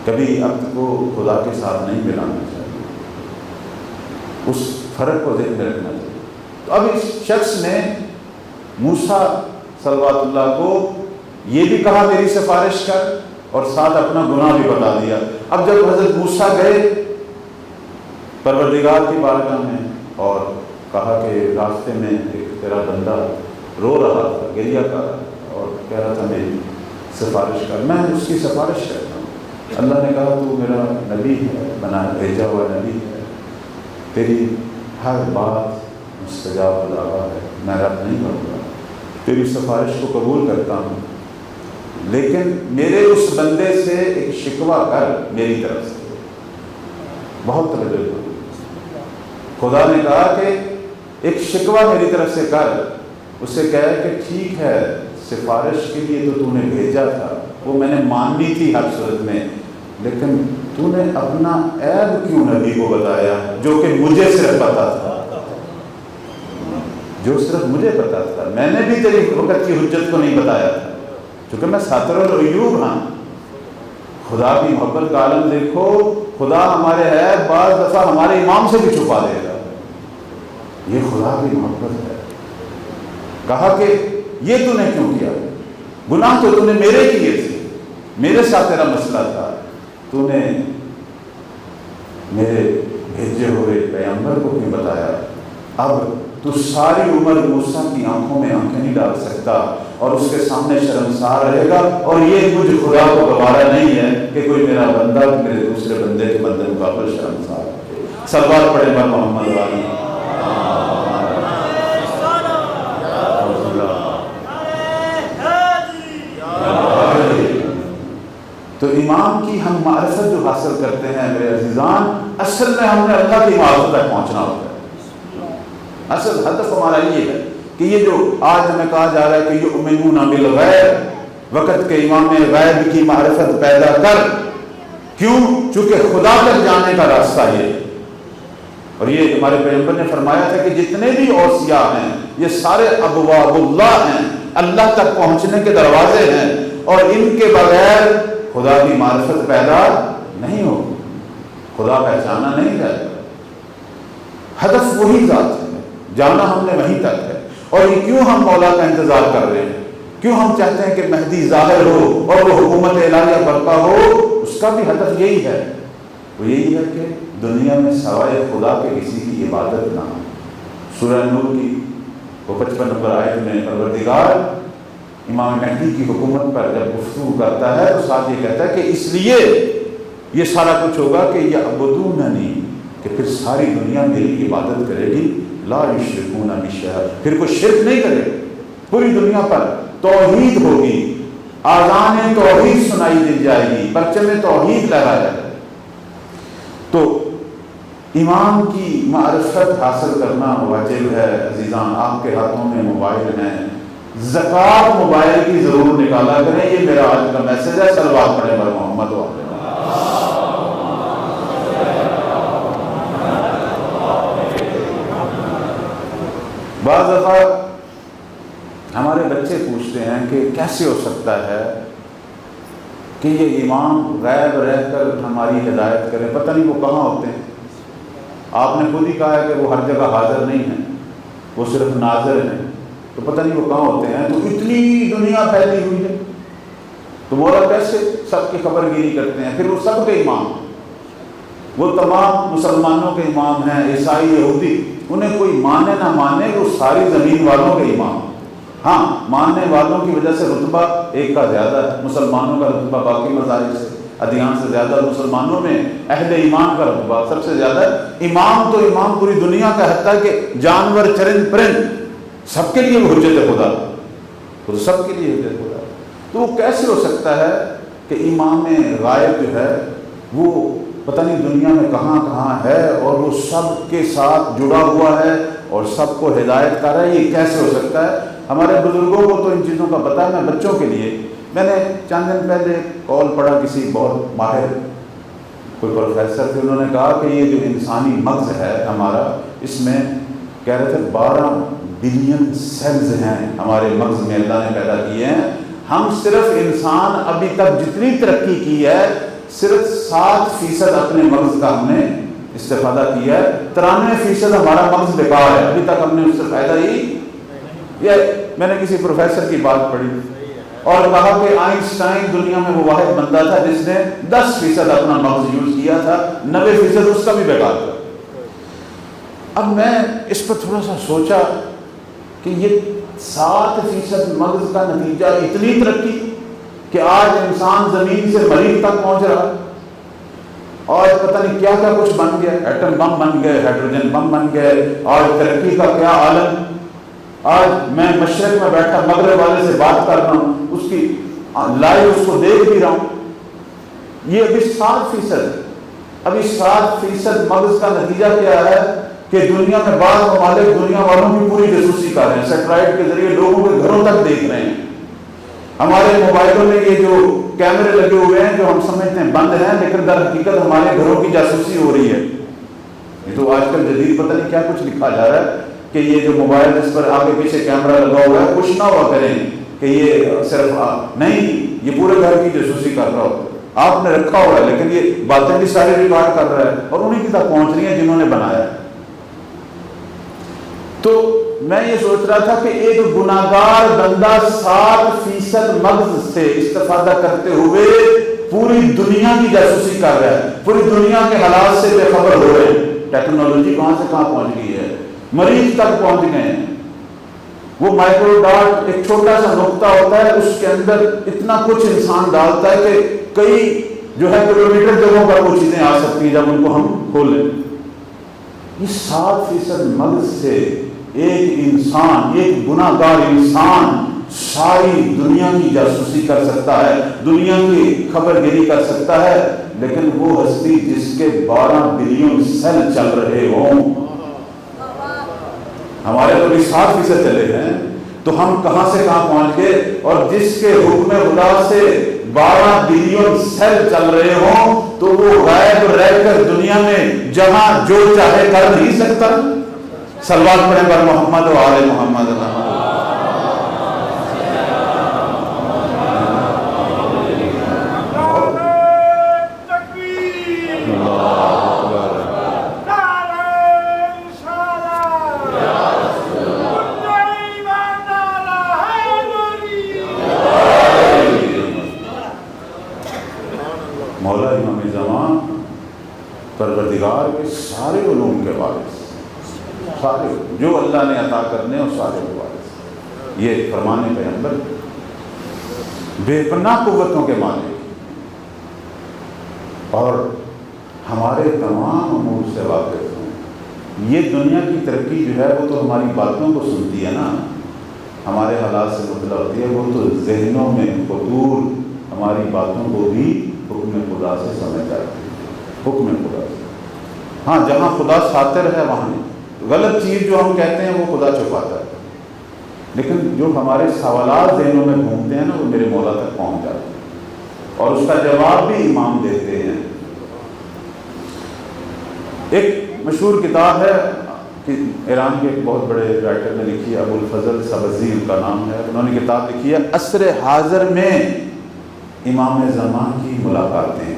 کبھی عبد کو خدا کے ساتھ نہیں ملانا چاہیے، اس فرق کو ذہن میں رکھنا چاہیے۔ تو اب اس شخص نے موسیٰ صلوات اللہ کو یہ بھی کہا میری سفارش کر، اور ساتھ اپنا گناہ بھی بتا دیا۔ اب جب حضرت موسیٰ گئے پروردگار کی بارگاہ میں اور کہا کہ راستے میں ایک تیرا بندہ رو رہا تھا، گریہ کر اور کہہ رہا تھا میری سفارش کر، میں اس کی سفارش کرتا ہوں۔ اللہ نے کہا تو میرا نبی ہے، بنا بھیجا ہوا نبی ہے، تیری ہر بات مستجاب الدعویٰ ہے، میں رد نہیں کروں گا، تیری سفارش کو قبول کرتا ہوں، لیکن میرے اس بندے سے ایک شکوہ کر میری طرف سے۔ بہت توجہ کرو، خدا نے کہا کہ ایک شکوہ میری طرف سے کر، اسے کہا کہ ٹھیک ہے، سفارش کے لیے تو نے بھیجا تھا، وہ میں نے ماننی تھی ہر صورت میں، لیکن تو نے اپنا عیب کیوں نبی کو بتایا جو کہ مجھے صرف پتا تھا، جو صرف مجھے پتا تھا؟ میں نے بھی تیری وقت کی حجت کو نہیں بتایا تھا، کیونکہ میں ساتر العیوب ہاں۔ خدا کی محبت کا عالم دیکھو، خدا ہمارے عیب بعض دفعہ ہمارے امام سے بھی چھپا دے گا، یہ خدا کی محبت ہے۔ کہا کہ یہ تو نے کیوں کیا؟ گناہ تو نے میرے کیے تھے، میرے ساتھ تیرا مسئلہ تھا، تو نے میرے بھیجے ہوئے پیغمبر کو کیوں بتایا؟ اب تو ساری عمر موسیٰ کی آنکھوں میں آنکھیں نہیں ڈال سکتا اور اس کے سامنے شرمسار رہے گا، اور یہ مجھ خدا کو گوارا نہیں ہے کہ کوئی میرا بندہ میرے دوسرے بندے کے بندے مقابل شرمسار ہے۔ صلوات پڑھیں بر محمد والی۔ تو امام کی ہم معرفت جو حاصل کرتے ہیں میرے عزیزان، اصل میں ہم نے اللہ کی معرفت تک پہنچنا ہوتا ہے۔ اصل ہدف ہمارا یہ ہے کہ یہ جو آج ہمیں کہا جا رہا ہے کہ یؤمنون بالغیب، وقت کے امام میں غیب کی معرفت پیدا کر، کیوں؟ چونکہ خدا تک جانے کا راستہ یہ ہے، اور یہ ہمارے پیغمبر نے فرمایا تھا کہ جتنے بھی اوصیاء ہیں یہ سارے ابواب اللہ ہیں، اللہ تک پہنچنے کے دروازے ہیں، اور ان کے بغیر خدا کی معرفت پیدا نہیں ہوگی، خدا پہچانا نہیں جائے گا۔ ہدف وہی ذات ہے، جانا ہم نے وہیں تک ہے۔ اور یہ کیوں ہم مولا کا انتظار کر رہے ہیں؟ کیوں ہم چاہتے ہیں کہ مہدی ظاہر ہو اور وہ حکومت الہیہ برپا ہو؟ اس کا بھی ہدف یہی ہے، وہ یہی ہے کہ دنیا میں سوائے خدا کے کسی کی عبادت نہ ہو۔ سورہ نور کی وہ 55 نمبر آیت میں پروردگار امام مہدی کی حکومت پر جب گفتگو کرتا ہے تو ساتھ یہ کہتا ہے کہ اس لیے یہ سارا کچھ ہوگا کہ یعبدوننی، کہ پھر ساری دنیا میری عبادت کرے گی، لا یشرکون بی شیئا، پھر کوئی شرک نہیں کرے گا، پوری دنیا پر توحید ہوگی، آذان توحید سنائی دی جائے گی، پرچم توحید لہرایا جائے گا۔ تو امام کی معرفت حاصل کرنا واجب ہے۔ عزیزان، آپ کے ہاتھوں میں موبائل ہیں، زکوٰۃ موبائل کی ضرور نکالا کریں، یہ میرا آج کا میسج ہے۔ صلوات پڑھیں بر محمد و آل محمد۔ بعض دفعہ ہمارے بچے پوچھتے ہیں کہ کیسے ہو سکتا ہے کہ یہ امام غیب رہ کر ہماری ہدایت کرے، پتہ نہیں وہ کہاں ہوتے ہیں۔ آپ نے خود ہی کہا ہے کہ وہ ہر جگہ حاضر نہیں ہیں، وہ صرف ناظر ہیں، تو پتہ نہیں وہ کہاں ہوتے ہیں۔ تو اتنی دنیا پھیلی ہوئی ہے، تو مولا کیسے سب کی خبر گیری کرتے ہیں؟ پھر وہ سب کے امام، وہ تمام مسلمانوں کے امام ہیں، عیسائی یہودی، انہیں کوئی مانے نہ مانے، وہ ساری زمین والوں کے امام۔ ہاں، ماننے والوں کی وجہ سے رتبہ ایک کا زیادہ ہے، مسلمانوں کا رتبہ باقی مذاہب سے ادیان سے زیادہ، مسلمانوں میں اہل ایمان کا رتبہ سب سے زیادہ ہے۔ امام تو امام پوری دنیا کا، حتیٰ کہ جانور چرند پرند سب کے لیے وہ حجت خدا، تو سب کے لیے حجت خدا۔ تو وہ کیسے ہو سکتا ہے کہ امام غائب جو ہے وہ پتہ نہیں دنیا میں کہاں کہاں ہے اور وہ سب کے ساتھ جڑا ہوا ہے اور سب کو ہدایت کر رہا ہے؟ یہ کیسے ہو سکتا ہے؟ ہمارے بزرگوں کو تو ان چیزوں کا پتہ ہے۔ میں بچوں کے لیے، میں نے چند دن پہلے کال پڑھا، کسی بہت ماہر کوئی پروفیسر تھے، انہوں نے کہا کہ یہ جو انسانی مغز ہے ہمارا، اس میں کہہ رہے تھے 12 بلین سیلز ہیں ہمارے مغز میں، اللہ نے پیدا کیے ہیں۔ ہم صرف انسان ابھی تک جتنی ترقی کی ہے صرف 7% اپنے مغز کا ہم نے استفادہ کیا ہے، 93% ہمارا مغز بیکار ہے، ابھی تک ہم نے اس سے فائدہ ہی۔ یہ میں نے کسی پروفیسر کی بات پڑھی اور کہا کہ آئنسٹائن دنیا میں وہ واحد بندہ تھا جس نے 10% اپنا مغز یوز کیا تھا، 90% اس کا بھی بیکار تھا۔ اب میں اس پر تھوڑا سا سوچا کہ یہ 7% مغز کا نتیجہ اتنی ترقی کہ آج انسان زمین سے مریخ تک پہنچ رہا ہے اور پتہ نہیں کیا کیا کچھ بن گیا، ایٹم بم بن گئے، ہائیڈروجن بم بن گئے، اور ترقی کا کیا عالم۔ آج میں مشرق میں بیٹھا مغرب والے سے بات کر رہا ہوں، اس کی لائیو اس کو دیکھ بھی رہا ہوں۔ یہ ابھی 7%، ابھی 7% مغز کا نتیجہ کیا ہے کہ دنیا میں بعض ممالک دنیا والوں کی پوری جاسوسی کر رہے ہیں، سیٹلائٹ کے ذریعے لوگوں کے گھروں تک دیکھ رہے ہیں۔ ہمارے موبائلوں میں یہ جو کیمرے لگے ہوئے ہیں جو ہم سمجھتے ہیں بند ہیں، لیکن در حقیقت ہمارے گھروں کی جاسوسی ہو رہی ہے۔ یہ تو آج کل جدید پتہ نہیں کیا کچھ لکھا جا رہا ہے کہ یہ جو موبائل جس پر آگے پیچھے کیمرہ لگا ہوا ہے، کچھ نہ ہوا کریں کہ یہ صرف نہیں، یہ پورے گھر کی جاسوسی کر رہا ہو، آپ نے رکھا ہوا ہے لیکن یہ باتیں بھی سارے ریکارڈ کر رہا ہے اور انہیں کی تک پہنچ رہی ہیں جنہوں نے بنایا۔ تو میں یہ سوچ رہا تھا کہ ایک گناہگار بندہ 7% مغز سے استفادہ کرتے ہوئے پوری دنیا کی جاسوسی کر رہا ہے، پوری دنیا کے حالات سے بے خبر ہو رہے ہیں۔ ٹیکنالوجی کہاں سے کہاں پہنچ گئی ہے، مریخ تک پہنچ گئے ہیں۔ وہ مائکرو ڈاٹ ایک چھوٹا سا نقطہ ہوتا ہے، اس کے اندر اتنا کچھ انسان ڈالتا ہے کہ کئی جو ہے کلومیٹر جگہوں پر وہ چیزیں آ سکتی ہیں جب ان کو ہم کھولیں۔ یہ 7% مغز سے ایک انسان، ایک گناہ گار انسان ساری دنیا کی جاسوسی کر سکتا ہے، دنیا کی خبر گیری کر سکتا ہے، لیکن وہ ہستی جس کے 12 بلین سیل چل رہے ہوں، ہمارے تو بھی 7% چلے ہیں، تو ہم کہاں سے کہاں پہنچ گئے؟ اور جس کے حکم خدا سے 12 بلین سیل چل رہے ہوں تو وہ غائب رہ کر دنیا میں جہاں جو چاہے کر نہیں سکتا۔ صلوات پڑھیں پر محمد و آل محمد۔ مولا امام زمان پروردگار کے سارے علوم کے وارث، سارے جو اللہ نے عطا کرنے اور سارے کے وارث، یہ فرمانے پیغمبر بے پناہ قوتوں کے مالک اور ہمارے تمام امور سے واقف ہیں۔ یہ دنیا کی ترقی جو ہے وہ تو ہماری باتوں کو سنتی ہے نا، ہمارے حالات سے مطلع ہوتی ہے، وہ تو ذہنوں میں خطور ہماری باتوں کو بھی حکم خدا سے سمجھ جاتی ہے، حکم خدا سے۔ ہاں، جہاں خدا ساتر ہے وہاں نہیں، غلط چیز جو ہم کہتے ہیں وہ خدا چھپاتا ہے، لیکن جو ہمارے سوالات ذہنوں میں گھومتے ہیں نا وہ میرے مولا تک پہنچ جاتے ہیں اور اس کا جواب بھی امام دیتے ہیں۔ ایک مشہور کتاب ہے کہ ایران کے ایک بہت بڑے رائٹر نے لکھی ہے، ابو الفضل سبزی ان کا نام ہے، انہوں نے کتاب لکھی ہے عصر حاضر میں امام زمان کی ملاقاتیں،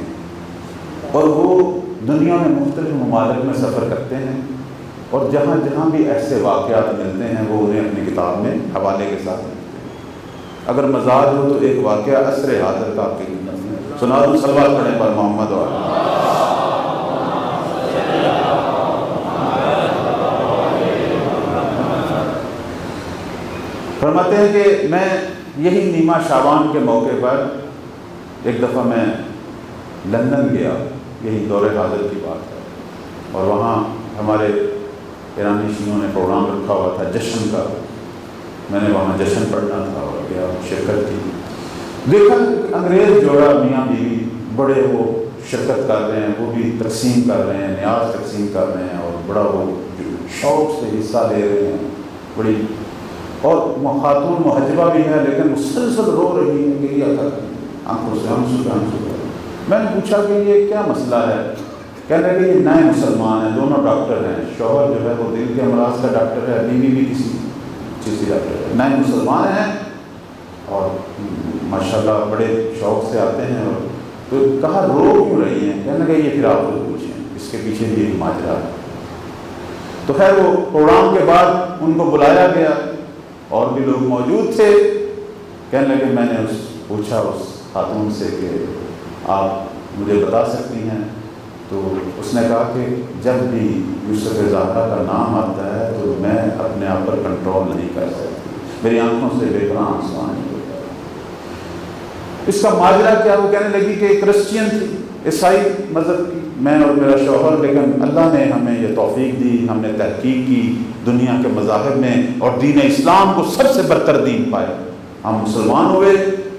اور وہ دنیا میں مختلف ممالک میں سفر کرتے ہیں اور جہاں جہاں بھی ایسے واقعات ملتے ہیں وہ انہیں اپنی کتاب میں حوالے کے ساتھ لکھتے ہیں۔ اگر مزاج ہو تو ایک واقعہ عصر حاضر کا آپ کی سنا دوں، صلوات پڑھیں پر محمد اور فرماتے ہیں کہ میں یہی نیمہ شعبان کے موقع پر ایک دفعہ میں لندن گیا، یہی دور حاضر کی بات ہے، اور وہاں ہمارے ایرانی شیعوں نے پروگرام رکھا ہوا تھا جشن کا، میں نے وہاں جشن پڑھنا تھا اور گیا، شرکت کی۔ دیکھا انگریز جوڑا میاں بیوی بڑے وہ شرکت کر رہے ہیں، وہ بھی تقسیم کر رہے ہیں، نیاز تقسیم کر رہے ہیں، اور بڑا وہ شوق سے حصہ لے رہے ہیں، بڑی، اور خاتون محجبہ بھی ہے لیکن مسلسل رو رہی ہے، گریا کر آنکھوں سے آنسو۔ میں نے پوچھا کہ یہ کیا مسئلہ ہے؟ کہنے لگے یہ نئے مسلمان ہیں، دونوں ڈاکٹر ہیں، شوہر جو ہے وہ دل کے امراض کا ڈاکٹر ہے، بیوی بھی کسی چیز کی ڈاکٹر ہے، نئے مسلمان ہیں اور ماشاءاللہ بڑے شوق سے آتے ہیں۔ اور تو کہا رو کیوں رہی ہیں؟ کہنے لگے یہ پھر آپ کو پوچھیں، اس کے پیچھے بھی ایک ماجرا ہے۔ تو خیر وہ پروگرام کے بعد ان کو بلایا گیا، اور بھی لوگ موجود تھے۔ کہنے لگے میں نے پوچھا اس خاتون سے کہ آپ مجھے بتا سکتی ہیں؟ تو اس نے کہا کہ جب بھی یوسف زہرا کا نام آتا ہے تو میں اپنے آپ پر کنٹرول نہیں کر سکتی، میری آنکھوں سے بے پناہ آنسو آنے لگے۔ اس کا ماجرا کیا؟ وہ کہنے لگی کہ کرسچین تھی، عیسائی مذہب کی، میں اور میرا شوہر، لیکن اللہ نے ہمیں یہ توفیق دی، ہم نے تحقیق کی دنیا کے مذاہب میں اور دین اسلام کو سب سے برتر دین پایا، ہم مسلمان ہوئے،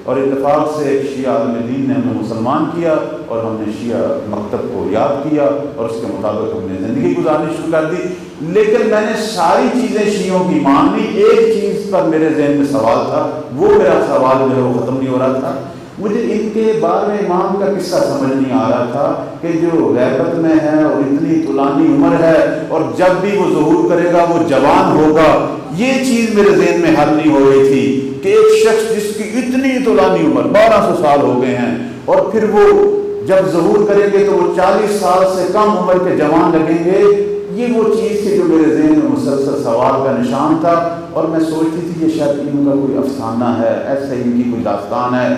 اور اتفاق سے ایک شیعہ عالم دین نے ہمیں مسلمان کیا، اور ہم نے شیعہ مکتب کو یاد کیا، اور اس کے مطابق ہم نے زندگی گزارنی شروع کر دی۔ لیکن میں نے ساری چیزیں شیعوں کی مان لی، ایک چیز پر میرے ذہن میں سوال تھا، وہ میرا سوال جو ہے وہ ختم نہیں ہو رہا تھا۔ مجھے ان کے 12ویں امام کا قصہ سمجھ نہیں آ رہا تھا کہ جو غیبت میں ہے اور اتنی طولانی عمر ہے، اور جب بھی وہ ظہور کرے گا وہ جوان ہوگا، یہ چیز میرے ذہن میں حل نہیں ہو رہی تھی کہ ایک شخص جس کی اتنی طولانی عمر 1200 سال ہو گئے ہیں، اور پھر وہ جب ظہور کریں گے تو وہ 40 سال سے کم عمر کے جوان لگیں گے۔ یہ وہ چیز تھی جو میرے ذہن میں مسلسل سوال کا نشان تھا، اور میں سوچتی تھی یہ شاید ان کا کوئی افسانہ ہے، ایسے ان کی کوئی داستان ہے،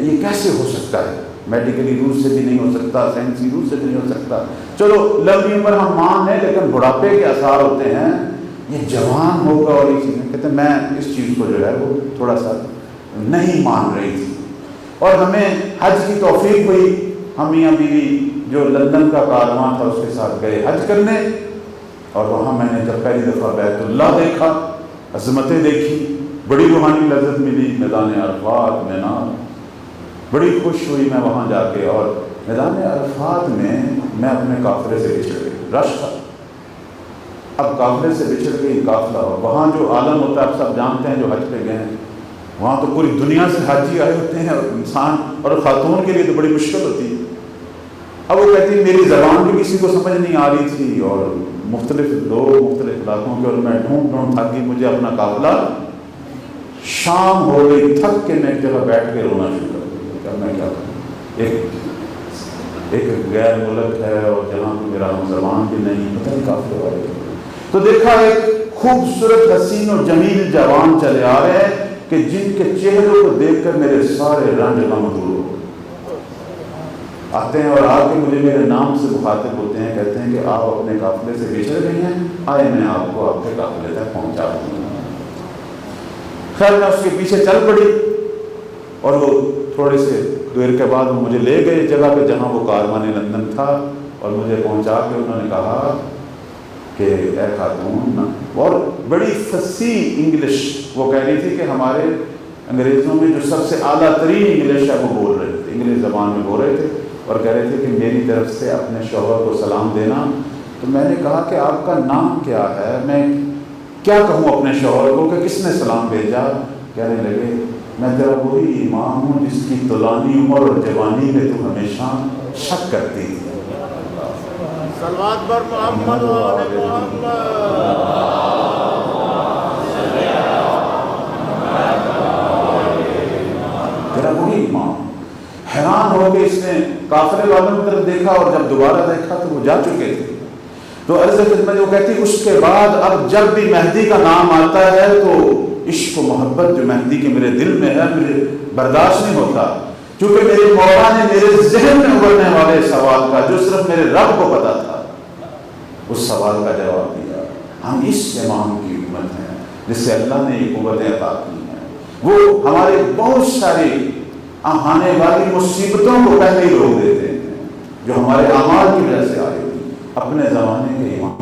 یہ کیسے ہو سکتا ہے؟ میڈیکلی روٹ سے بھی نہیں ہو سکتا، سائنسی روٹ سے بھی نہیں ہو سکتا۔ چلو لمبی عمر ہم مان ہیں، لیکن بڑھاپے کے آثار ہوتے ہیں، یہ جوان ہوگا، اور یہ چیزیں کہتے ہیں میں اس چیز کو جو ہے وہ تھوڑا سا نہیں مان رہی تھی۔ اور ہمیں حج کی توفیق ہوئی، ہم میاں بیوی جو لندن کا کارواں تھا اس کے ساتھ گئے حج کرنے، اور وہاں میں نے جب پہلی دفعہ بیت اللہ دیکھا، عظمتیں دیکھی، بڑی روحانی لذت ملی، میدان عرفات میں نا بڑی خوش ہوئی میں وہاں جا کے، اور میدان عرفات میں اپنے قافلے سے بچھڑ گئی، رش تھا، اب قافلے سے بچھڑ گئی قافلہ، اور وہاں جو عالم ہوتا ہے آپ سب جانتے ہیں جو حج پہ گئے ہیں، وہاں تو پوری دنیا سے حاجی آئے ہوتے ہیں، اور انسان اور خاتون کے لیے تو بڑی مشکل ہوتی ہے۔ اب وہ کہتی میری زبان بھی کسی کو سمجھ نہیں آ رہی تھی، اور مختلف لوگ مختلف علاقوں کے، اور میں ڈھونڈ تھا کہ مجھے اپنا قافلہ، شام ہو گئی، تھک کے میں ایک جگہ بیٹھ کے رونا شروع کر دیا، میں کیا کروں، ایک غیر ملک ہے اور جہاں میرا ہم زبان بھی نہیں، پتہ نہیں قافلے والے۔ تو دیکھا ایک خوبصورت حسین اور جمیل جوان چلے آ رہے ہیں کہ جن کے چہروں کو دیکھ کر میرے سارے رنج غم دور ہو آتے ہیں، اور آ کے مجھے میرے نام سے مخاطب ہوتے ہیں، کہتے ہیں کہ آپ اپنے قافلے سے بچھڑ گئی ہیں، آئے میں آپ کو آپ کے قافلے تک پہنچا دوں گا۔ خیر میں اس کے پیچھے چل پڑی، اور وہ تھوڑے سے دیر کے بعد وہ مجھے لے گئے جگہ پہ جہاں وہ کاروان لندن تھا، اور مجھے پہنچا کے انہوں نے کہا کہ اے خاتون، اور بڑی فصیح انگلش وہ کہہ رہی تھی کہ ہمارے انگریزوں میں جو سب سے اعلیٰ ترین انگلش ہے وہ بول رہے تھے، انگلش زبان میں بول رہے تھے، اور کہہ رہے تھے کہ میری طرف سے اپنے شوہر کو سلام دینا۔ تو میں نے کہا کہ آپ کا نام کیا ہے، میں کیا کہوں اپنے شوہر کو کہ کس نے سلام بھیجا؟ کہنے لگے میں تیرا وہی امام ہوں جس کی طولانی عمر اور جوانی میں تو ہمیشہ شک کرتی تھی۔ صلوات بر محمد و آل محمد۔ تیرا وہی امام۔ حیران ہو کے اس نے قافلے والوں کی طرف دیکھا، اور جب دوبارہ دیکھا تو وہ جا چکے تھے۔ تو عرض خدمت وہ کہتی اس کے بعد اب جب بھی مہدی کا نام آتا ہے تو عشق و محبت جو مہدی کے میرے دل میں ہے مجھے برداشت نہیں ہوتا، کیونکہ میرے مولا نے میرے ذہن میں ابھرنے والے سوال کا جو صرف میرے رب کو پتا تھا، اس سوال کا جواب دیا۔ ہم اس امام کی امت ہیں جس سے اللہ نے یہ قوتیں عطا کی۔ وہ ہمارے بہت ساری آنے والی مصیبتوں کو پہلے ہی روک دیتے ہیں جو ہمارے اعمال کی وجہ سے آئی تھی اپنے زمانے کے ایمان۔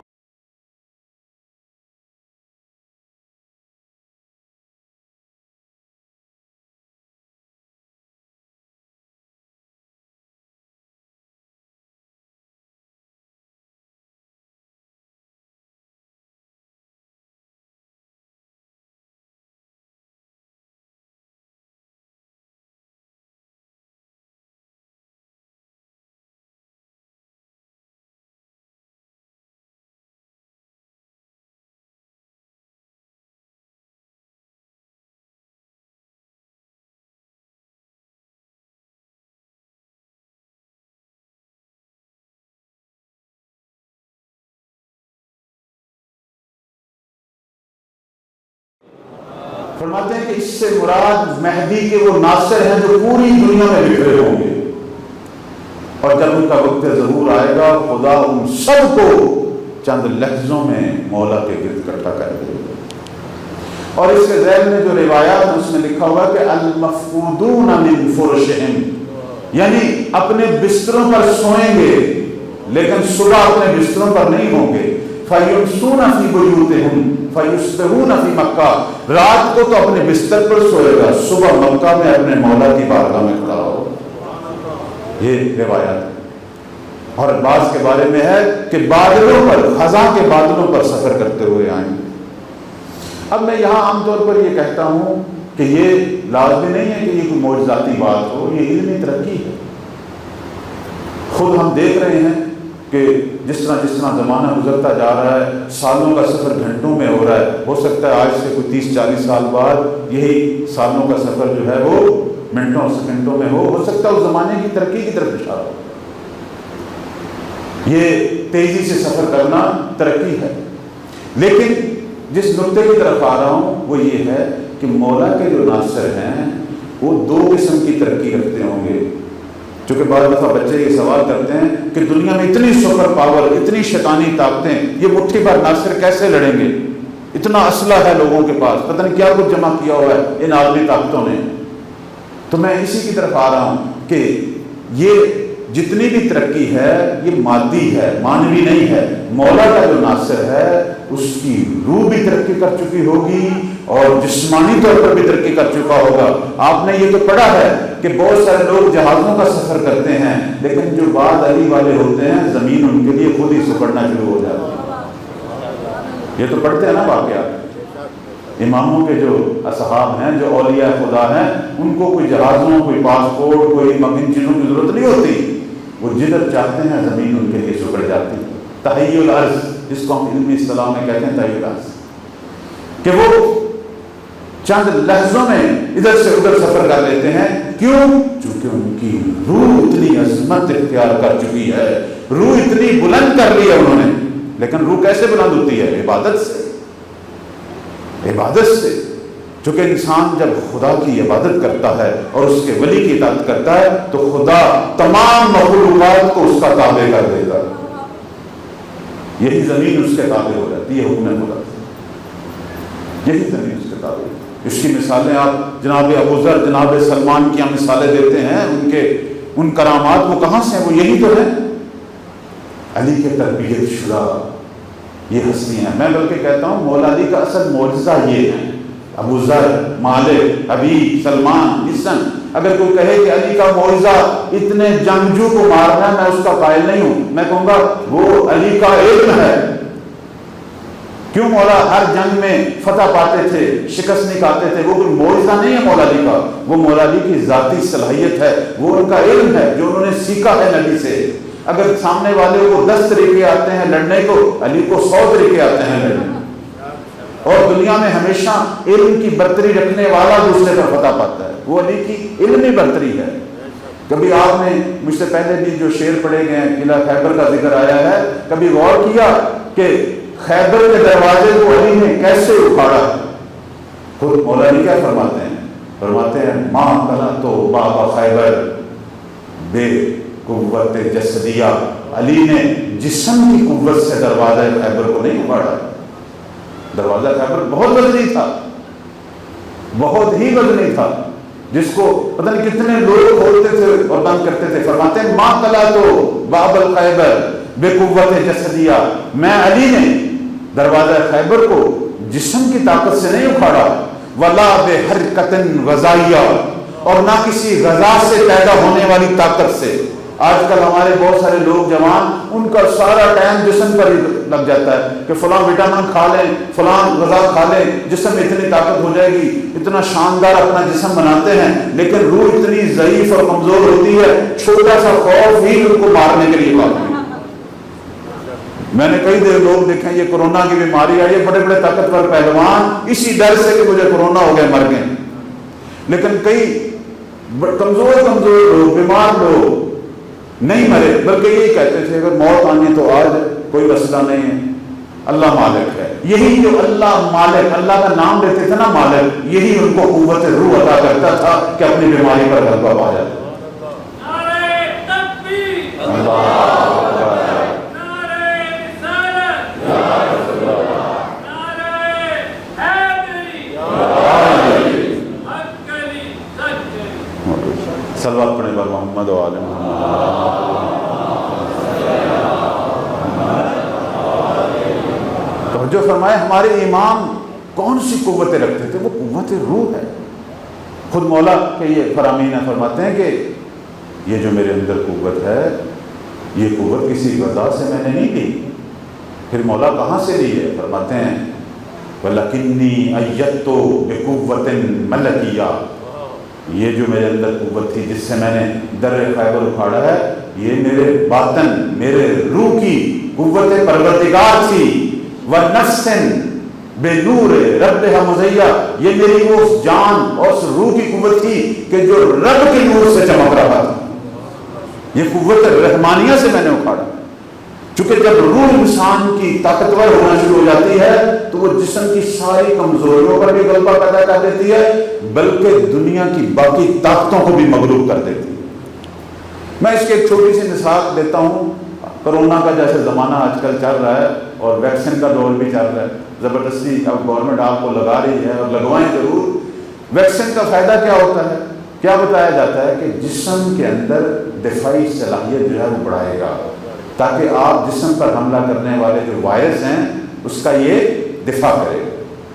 فرماتے ہیں کہ اس سے مراد مہدی کے وہ ناصر ہیں جو پوری دنیا میں بکھرے ہوں گے، اور جب ان کا وقت ظہور آئے گا خدا ان سب کو چند لحظوں میں مولا کے گرد اکٹھا کر دے گا۔ اور اس کے ذیل میں جو روایات ہیں اس میں لکھا ہوا کہ المفقودون من فرشہم، یعنی اپنے بستروں پر سوئیں گے لیکن صبح اپنے بستروں پر نہیں ہوں گے۔ فَيُمْسُونَ فِي بُيُوتِهِمْ فَيُصْبِحُونَ فِي مَكَّةَ، رات کو تو اپنے بستر پر سوئے گا، صبح مکہ میں اپنے مولا کی بارگاہ میں کھڑا ہوگا۔ یہ روایات ہے۔ اور بعض کے بارے میں ہے کہ بادلوں پر، خزاں کے بادلوں پر سفر کرتے ہوئے آئیں گے۔ اب میں یہاں عام طور پر یہ کہتا ہوں کہ یہ لازمی نہیں ہے کہ یہ کوئی معجزاتی بات ہو، یہ علمی ترقی ہے۔ خود ہم دیکھ رہے ہیں کہ جس طرح زمانہ گزرتا جا رہا ہے، سالوں کا سفر گھنٹوں میں ہو رہا ہے، ہو سکتا ہے آج سے کوئی 30-40 سال بعد یہی سالوں کا سفر جو ہے وہ منٹوں سیکنڈوں میں ہو سکتا ہے اس زمانے کی ترقی کی طرف اشارہ ہو۔ یہ تیزی سے سفر کرنا ترقی ہے، لیکن جس نقطے کی طرف آ رہا ہوں وہ یہ ہے کہ مولا کے جو ناصر ہیں وہ دو قسم کی ترقی رکھتے ہوں گے۔ چونکہ بعض دفعہ بچے یہ سوال کرتے ہیں کہ دنیا میں اتنی سپر پاور، اتنی شیطانی طاقتیں، یہ مٹھی بھر ناصر کیسے لڑیں گے؟ اتنا اسلحہ ہے لوگوں کے پاس، پتہ نہیں کیا کچھ جمع کیا ہوا ہے ان عالمی طاقتوں نے۔ تو میں اسی کی طرف آ رہا ہوں کہ یہ جتنی بھی ترقی ہے یہ مادی ہے، مانوی نہیں ہے۔ مولا کا جو ناصر ہے اس کی روح بھی ترقی کر چکی ہوگی اور جسمانی طور پر بھی ترقی کر چکا ہوگا۔ آپ نے یہ تو پڑھا ہے کہ بہت سارے لوگ جہازوں کا سفر کرتے ہیں، لیکن جو بعد علی والے ہوتے ہیں زمین ان کے لیے خود ہی سکڑنا شروع ہو جاتی ہے۔ یہ تو پڑھتے ہیں نا واقعات۔ اماموں کے جو اصحاب ہیں، جو اولیاء خدا ہیں، ان کو کوئی جہازوں، کوئی پاسپورٹ، کوئی ان چیزوں کی ضرورت نہیں ہوتی، وہ جدھر چاہتے ہیں زمین ان کے لیے سکڑ جاتی ہے۔ تحیّ الارض، جس کو ہم علمی اصطلاح میں کہتے ہیں تحیّ الارض، کہ وہ چند لحظوں میں ادھر سے ادھر سفر کر لیتے ہیں۔ کیوں؟ چونکہ ان کی روح اتنی عظمت اختیار کر چکی ہے، روح اتنی بلند کر لی ہے انہوں نے۔ لیکن روح کیسے بلند ہوتی ہے؟ عبادت سے، عبادت سے۔ چونکہ انسان جب خدا کی عبادت کرتا ہے اور اس کے ولی کی اطاعت کرتا ہے تو خدا تمام مخلوقات کو اس کا تابع کر دیتا ہے۔ یہی زمین اس کے تابع ہو جاتی ہے، حکم خدا، یہی زمین اس کے تابع۔ اس کی مثالیں آپ جناب ابو ذر، جناب سلمان کی ہم مثالیں دیتے ہیں، ان کرامات وہ کہاں سے ہیں؟ وہ یہی تو ہیں، علی کے تربیت شدہ یہ ہستیاں ہیں۔ میں بلکہ کہتا ہوں مولا علی کا اصل معجزہ یہ ہے۔ ابو ذر، مالک، حبیب، سلمان، حسن، اگر کوئی کہے کہ علی کا معجزہ اتنے جنگجو کو مارنا ہے، میں اس کا قائل نہیں ہوں۔ میں کہوں گا وہ علی کا علم ہے۔ کیوں مولا ہر جنگ میں فتح پاتے تھے، شکست نہیں کھاتے تھے؟ وہ کوئی معجزہ نہیں ہے مولا علی کا، وہ مولا علی کی ذاتی صلاحیت ہے، وہ ان کا علم ہے جو انہوں نے سیکھا ہے نبی سے۔ اگر سامنے والے کو 10 طریقے آتے ہیں لڑنے کو، علی کو 100 طریقے آتے ہیں لڑنے۔ اور دنیا میں ہمیشہ علم کی برتری رکھنے والا دوسرے پر فتح پاتا ہے، وہ علی کی علمی برتری ہے۔ کبھی آپ نے مجھ سے پہلے بھی جو شعر پڑھے گئے ہیں، قلعہ خیبر کا ذکر آیا ہے، کبھی غور کیا کہ خیبر کے دروازے کو علی نے کیسے اکھاڑا؟ خود مولا علی کیا فرماتے ہیں؟ فرماتے ہیں ماں کلا تو بابا خیبر بے قوت جسدیہ، علی نے جسم کی قوت سے دروازہ خیبر کو نہیں اکھاڑا۔ دروازہ خیبر بہت وزنی تھا، بہت ہی وزنی تھا، جس کو پتہ نہیں کتنے لوگ کھولتے تھے اور بند کرتے تھے. فرماتے ہیں ما قلا تو باب الخیبر بے قوت جسدیہ، میں علی نے دروازہ خیبر کو جسم کی طاقت سے نہیں اکھاڑا، ولا بے حرکت غذائیہ، اور نہ کسی غذا سے پیدا ہونے والی طاقت سے. آج کل ہمارے بہت سارے لوگ جوان، ان کا سارا ٹائم جسم پر ہی لگ جاتا ہے کہ فلاں وٹامن کھا لیں، فلاں غذا کھا لیں، جسم میں اتنی طاقت ہو جائے گی، اتنا شاندار اپنا جسم بناتے ہیں، لیکن روح اتنی ضعیف اور کمزور ہوتی ہے، چھوٹا سا خوف ہی ان کو مارنے کے لیے کافی ہے. میں نے کئی دیر لوگ دیکھیں، یہ کورونا کی بیماری آئی ہے، بڑے بڑے طاقتور پہلوان اسی ڈر سے کہ مجھے کورونا ہو گیا مر گئے. لیکن کئی کمزور لوگ، بیمار لوگ نہیں مرے، بلکہ یہی کہتے تھے اگر موت آنی تو آج کوئی مسئلہ نہیں ہے، اللہ مالک ہے. یہی جو اللہ مالک، اللہ کا نام لیتے تھے نا مالک، یہی ان کو قوت روح عطا کرتا تھا کہ اپنی بیماری پر غلبہ پا جاتا. صلوات پڑھیں بر محمد و آل محمد. توجہ فرمائے، ہمارے امام کون سی قوتیں رکھتے تھے؟ وہ قوت روح ہے. خود مولا کہ یہ فرامین فرماتے ہیں کہ یہ جو میرے اندر قوت ہے، یہ قوت کسی غذا سے میں نے نہیں لی. پھر مولا کہاں سے لی ہے؟ فرماتے ہیں وَلَكِنِّي أَيَّدْتُ بِقُوَّةٍ مَلَكِيَّةٍ، یہ جو میرے اندر قوت تھی جس سے میں نے در خیبر اکھاڑا ہے، یہ میرے باطن، میرے روح کی قوت پروردگار تھی. وَنَفْسٍ بِنُورِ رَبِّهَا مُزَيَّةٍ، یہ میری وہ جان اور اس روح کی قوت تھی کہ جو رب کے نور سے چمک رہا تھا. یہ قوت رحمانیہ سے میں نے اکھاڑا. چونکہ جب روح انسان کی طاقتور ہونا شروع ہو جاتی ہے تو وہ جسم کی ساری کمزوریوں پر بھی غلبہ پیدا کر دیتی ہے، بلکہ دنیا کی باقی طاقتوں کو بھی مغلوب کر دیتی ہے. میں اس کی ایک چھوٹی سی مثال دیتا ہوں. کرونا کا جیسے زمانہ آج کل چل رہا ہے اور ویکسین کا دور بھی چل رہا ہے، زبردستی اب گورنمنٹ آپ کو لگا رہی ہے اور لگوائیں ضرور. ویکسین کا فائدہ کیا ہوتا ہے؟ کیا بتایا جاتا ہے کہ جسم کے اندر دفاعی صلاحیت جو ہے وہ بڑھائے گا، تاکہ آپ جسم پر حملہ کرنے والے جو وائرس ہیں اس کا یہ دفاع کرے.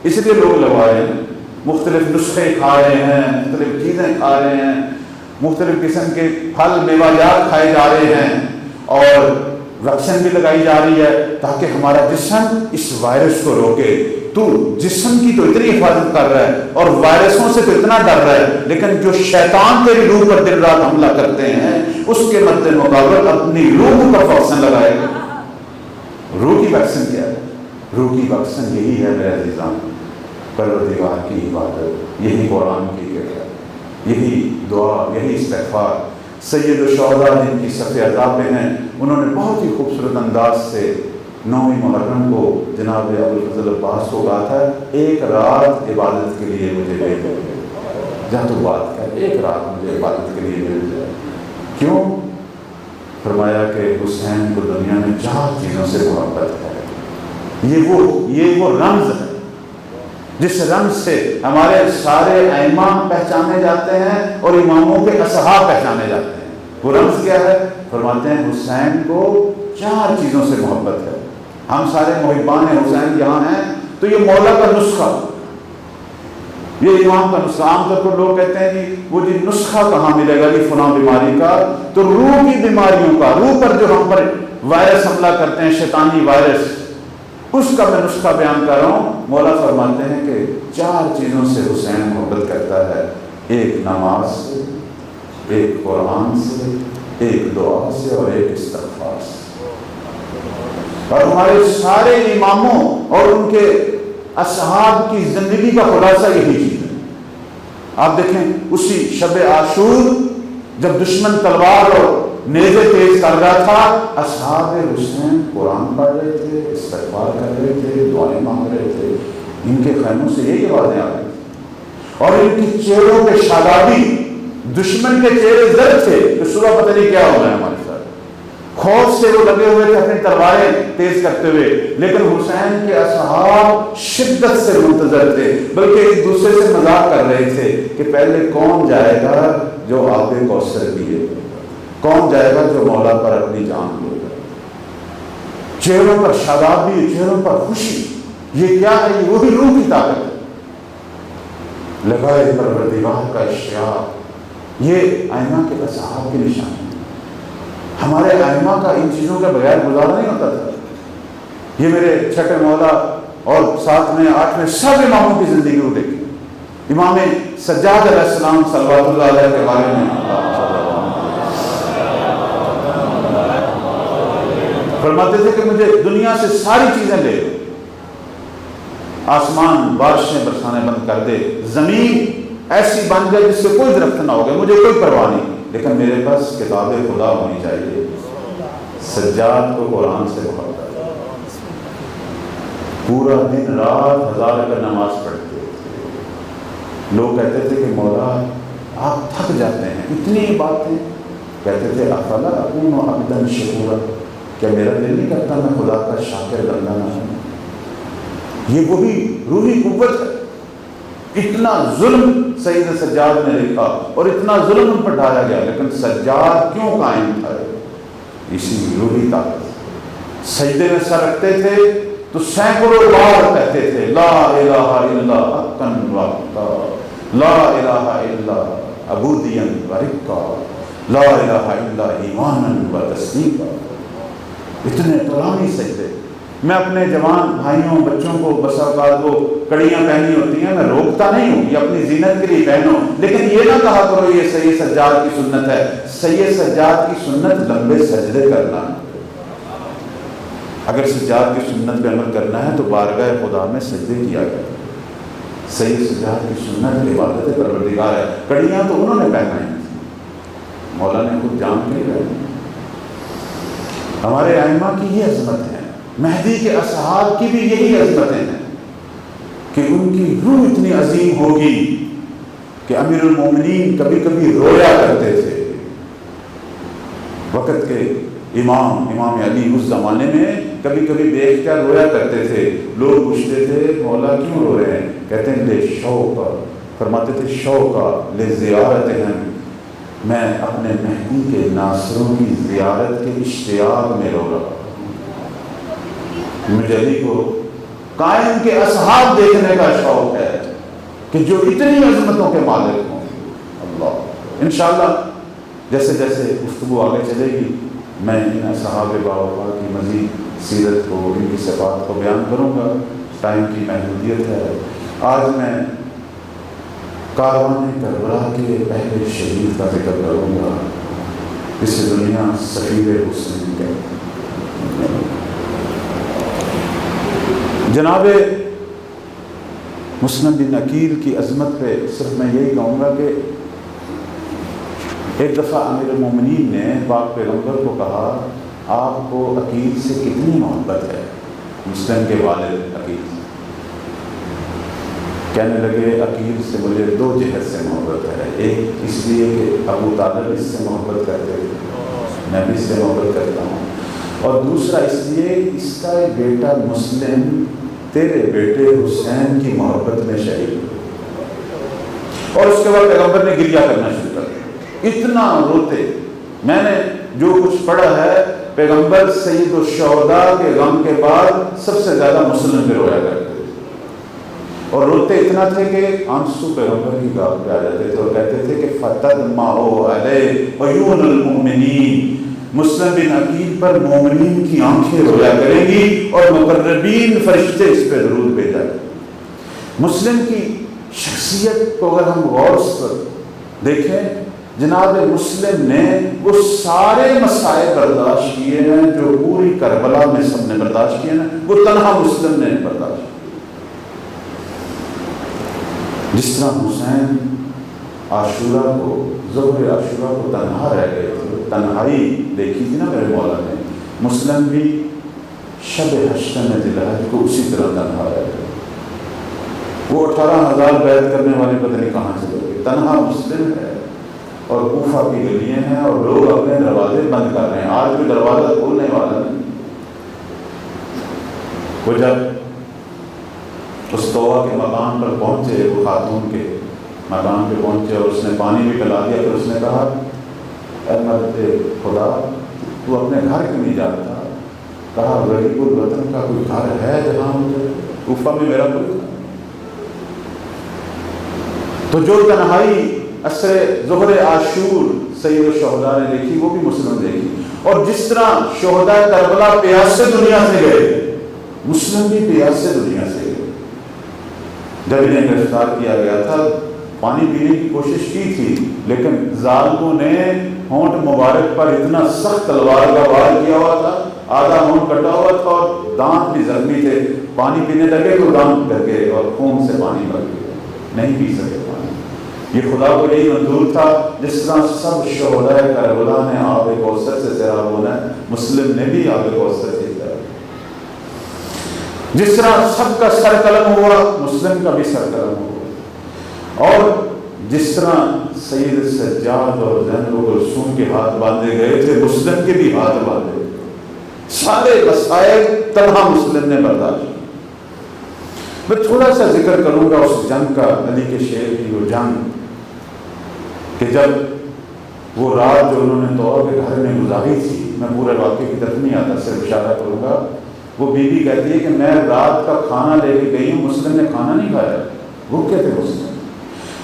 اس لیے لوگ لگوا رہے ہیں، مختلف نسخے کھا رہے ہیں، مختلف چیزیں کھا رہے ہیں، مختلف قسم کے پھل میوہ جات کھائے جا رہے ہیں، اور ویکسین بھی لگائی جا رہی ہے تاکہ ہمارا جسم اس وائرس کو روکے. تو جسم کی تو اتنی حفاظت کر رہا ہے اور وائرسوں سے تو اتنا ڈر رہا ہے، لیکن جو شیطان تیری روح پر دن رات حملہ کرتے ہیں اس کے مد مقابل اپنی روح پر ویکسین لگائے گا. روح کی ویکسین کیا ہے؟ روح کی ویکسین یہی ہے میرے عزیزان، پروردگار کی عبادت، یہی قرآن کی قرآن، یہی دعا، یہی استغفار. سید الشہداء جن کی صف عذاب میں ہیں، انہوں نے بہت ہی خوبصورت انداز سے 9 محرم کو جناب ابوالفضل عباس کو کہا تھا ایک رات عبادت کے لیے مجھے دے دو. جہاں تو بات کر، ایک رات مجھے عبادت کے لیے مل جائے. کیوں؟ فرمایا کہ حسین کو دنیا میں 4 چیزوں سے محبت ہے. یہ وہ رمز ہے جس رمز سے ہمارے سارے ائمہ پہچانے جاتے ہیں اور اماموں کے اصحاب پہچانے جاتے ہیں. وہ رمز کیا ہے؟ فرماتے ہیں حسین کو 4 چیزوں سے محبت ہے. ہم سارے محبان حسین یہاں ہیں تو یہ مولا کا نسخہ، یہ امام کا نسخہ. عام طور پر لوگ کہتے ہیں کہ وہ جی نسخہ کہاں ملے گا جی فلاں بیماری کا؟ تو روح کی بیماریوں کا، روح پر جو ہم پر وائرس حملہ کرتے ہیں، شیطانی وائرس، اس کا میں نسخہ بیان کر رہا ہوں. مولا فرماتے ہیں کہ 4 چیزوں سے حسین محبت کرتا ہے، ایک نماز سے، ایک قرآن سے، ایک دعا سے اور ایک استغفار سے. اور ہمارے سارے اماموں اور ان کے اصحاب کی زندگی کا خلاصہ یہی چیز ہے. آپ دیکھیں اسی شب عاشور جب دشمن تلوار اور نیزے تیز کر رہا تھا، اصحاب حسین قرآن پڑھ رہے تھے، استغفار کر رہے تھے، دعائیں مانگ رہے تھے. ان کے خیموں سے یہی آوازیں آ رہی تھیں اور ان کی چہروں پہ شادابی. دشمن کے چہرے زرد تھے کہ صبح پتہ نہیں کیا ہونا ہے ہمارے ساتھ. خوف سے وہ لگے ہوئے تھے اپنی تلواریں تیز کرتے ہوئے، لیکن حسین کے اصحاب شدت سے منتظر تھے، بلکہ ایک دوسرے سے مذاق کر رہے تھے کہ پہلے کون جائے گا جو آب کوثر پیے، کون جائے گا جو مولا پر اپنی جان دے گا۔ چہروں پر شادابی، چہروں پر خوشی، یہ کیا ہے؟ یہ وہی روح کی طاقت ہے، لگائے پروردگار کا اشتیاق، یہ ائمہ کے اصحاب کی نشانی ہے۔ ہمارے ائمہ کا ان چیزوں کے بغیر گزارا نہیں ہوتا تھا۔ یہ میرے چھٹے مولا اور ساتھ میں 8 میں سب اماموں کی زندگی کو دیکھیں۔ امام سجاد علیہ السلام صلوات اللہ علیہ کے بارے میں فرماتے تھے کہ مجھے دنیا سے ساری چیزیں لے دو، آسمان بارشیں برسانے بند کر دے، زمین ایسی بن جائے جس سے کوئی درخت نہ ہوگا، مجھے کوئی پرواہ نہیں، لیکن میرے پاس کتاب خدا ہونی چاہیے۔ سجاد کو قرآن سے بہت پورا دن رات 1000 کا نماز پڑھتے تھے۔ لوگ کہتے تھے کہ مولا آپ تھک جاتے ہیں، اتنی باتیں، کہتے تھے افلا اکون عبدا شکورا، کیا میرا دل نہیں کرتا میں خدا کا شاکر بندہ نہ ہوں؟ یہ وہی روحی قوت ہے۔ اتنا ظلم سید سجاد نے لکھا اور اتنا ظلم ان پر ڈالا گیا، لیکن سجاد کیوں قائم تھا؟ اسی روحی طاقت۔ سجدے میں سر رکھتے تھے تو سینکڑوں بار کہتے تھے لا الہ الا حقا وحقا، لا الہ الا عبودیا ورقا، لا الہ الا ایمانا وتصدیقا۔ اتنے طولانی سجدے۔ میں اپنے جوان بھائیوں بچوں کو بسا اوقات وہ کڑیاں پہنی ہوتی ہیں، میں روکتا نہیں ہوں، یہ اپنی زینت کے لیے پہنو، لیکن یہ نہ کہا کرو یہ سید سجاد کی سنت ہے۔ سید سجاد کی سنت لمبے سجدے کرنا ہے۔ اگر سجاد کی سنت پہ عمل کرنا ہے تو بارگاہ خدا میں سجدے کیا گیا۔ سید سجاد کی سنت عبادت پروردگار ہے۔ کڑیاں تو انہوں نے پہنائی تھیں، مولا نے خود جان کے پہنائی۔ ہمارے ائمہ کی یہ عظمت ہے، مہدی کے اصحاب کی بھی یہی عظمتیں ہیں کہ ان کی روح اتنی عظیم ہوگی کہ امیر المومنین کبھی کبھی رویا کرتے تھے۔ وقت کے امام علی اس زمانے میں کبھی کبھی دیکھ کر رویا کرتے تھے۔ لوگ پوچھتے تھے مولا کیوں رو رہے ہیں؟ کہتے ہیں لے شوقا، فرماتے تھے شوقا لے زیارتہم، میں اپنے مہدی کے ناصروں کی زیارت کے اشتیاق میں رو رہا۔ مجھے علی کو قائم کے اصحاب دیکھنے کا شوق ہے کہ جو اتنی عظمتوں کے مالک ہوں۔ اللہ انشاءاللہ جیسے جیسے گفتگو آگے چلے گی میں ان اصحاب باوفا کی مزید سیرت کو، ان کی صفات کو بیان کروں گا، ٹائم کی محدودیت ہے۔ آج میں کاروان کربلا کے پہلے شہید کا ذکر کروں گا، جسے دنیا سفیر حسین کہتے ہیں۔ جناب مسلم بن عقیل کی عظمت پہ صرف میں یہی کہوں گا کہ ایک دفعہ امیر المومنین نے پاک پیغمبر کو کہا آپ کو عقیل سے کتنی محبت ہے؟ مسلم کے والد عقیل سے کہنے لگے عقیل سے مجھے 2 جہت سے محبت ہے، ایک اس لیے کہ ابو طالب اس سے محبت کرتے ہیں، میں بھی اس سے محبت کرتا ہوں، اور دوسرا اس لیے اس کا بیٹا مسلم تیرے بیٹے حسین کی محبت میں شہید۔ اور اس کے بعد پیغمبر نے گریہ کرنا شروع کر دیا، اتنا روتے۔ میں نے جو کچھ پڑھا ہے پیغمبر سید الشہداء کے غم کے بعد سب سے زیادہ مسلم پہ رویا کرتے تھے، اور روتے اتنا تھے کہ آنسو پیغمبر کی گال پہ آ جاتے تھے اور کہتے تھے کہ فتدمع علیہ عیون المؤمنین، مسلم بن عقیل پر مومنین کی آنکھیں رویا کریں گی اور مقربین فرشتے اس پہ درود بھیجا کریں گے۔ مسلم کی شخصیت کو اگر ہم غور سے دیکھیں، جناب مسلم نے وہ سارے مسائل برداشت کیے ہیں جو پوری کربلا میں سب نے برداشت کیے ہیں، وہ تنہا مسلم نے برداشت کیا۔ جس طرح حسین عاشورہ کو، ظہر عاشورہ کو تنہا رہ گئے تھے، تنہائی دیکھی تھی نا میرے مولا نے، مسلم بھی شب حشر میں ذوالحج کو اسی طرح تنہا رہ گئے۔ وہ 18,000 بیعت کرنے والے پتہ نہیں کہاں چلے گئے، تنہا مسلم ہے۔ اور کوفہ کی گلیاں ہیں اور لوگ اپنے دروازے بند کر رہے ہیں. آج کوئی دروازہ کھولنے والا نہیں. وہ جب اس طوبہ کے مقام پر پہنچے، وہ خاتون کے مقام پہ پہنچے اور اس نے پانی بھی پلا دیا. پھر اس نے کہا اے مرد خدا، تو اپنے گھر کیوں نہیں جاتا؟ کہا غریب الوطن کا کوئی گھر ہے جہاں مجھے؟ کوفہ میں میرا کوئی گھر. تو جو تنہائی عصر ظہر عاشور سید الشہداء نے دیکھی وہ بھی مسلم دیکھی. اور جس طرح شہداء کربلا پیاس سے دنیا سے گئے، مسلم بھی پیاس سے دنیا سے گئے. جب انہیں گرفتار کیا گیا تھا پانی پینے کی کوشش کی تھی، لیکن ظالموں نے ہونٹ مبارک پر اتنا سخت تلوار کا وار کیا ہوا تھا، آدھا ہونٹ کٹا ہوا تھا اور دانت بھی زخمی تھے. پانی پینے لگے تو دانت کر کے اور خون سے پانی بھر گیا، نہیں پی سکے پانی. یہ خدا کو یہی منظور تھا جس طرح سب شہداء کربلا نے آب کوثر سے سیراب ہونا ہے، مسلم نے بھی آب کوثر سے سیراب. جس طرح سب کا سر قلم ہوا، مسلم کا بھی سر قلم ہوا. اور جس طرح سید سجاد اور زینب کلثوم کے ہاتھ باندھے گئے تھے، مسلم کے بھی ہاتھ باندھے گئے. سارے مسائل تنہا مسلم نے برداشت. میں تھوڑا سا ذکر کروں گا اس جنگ کا، علی کے شیر کی وہ جنگ کہ جب وہ رات جو انہوں نے توبہ کے گھر میں گزاری تھی. میں پورے واقعے کی طرف نہیں آتا، صرف اشارہ کروں گا. وہ بیوی کہتی ہے کہ میں رات کا کھانا لے کے گئی ہوں، مسلم نے کھانا نہیں کھایا. وہ کہتے مسلم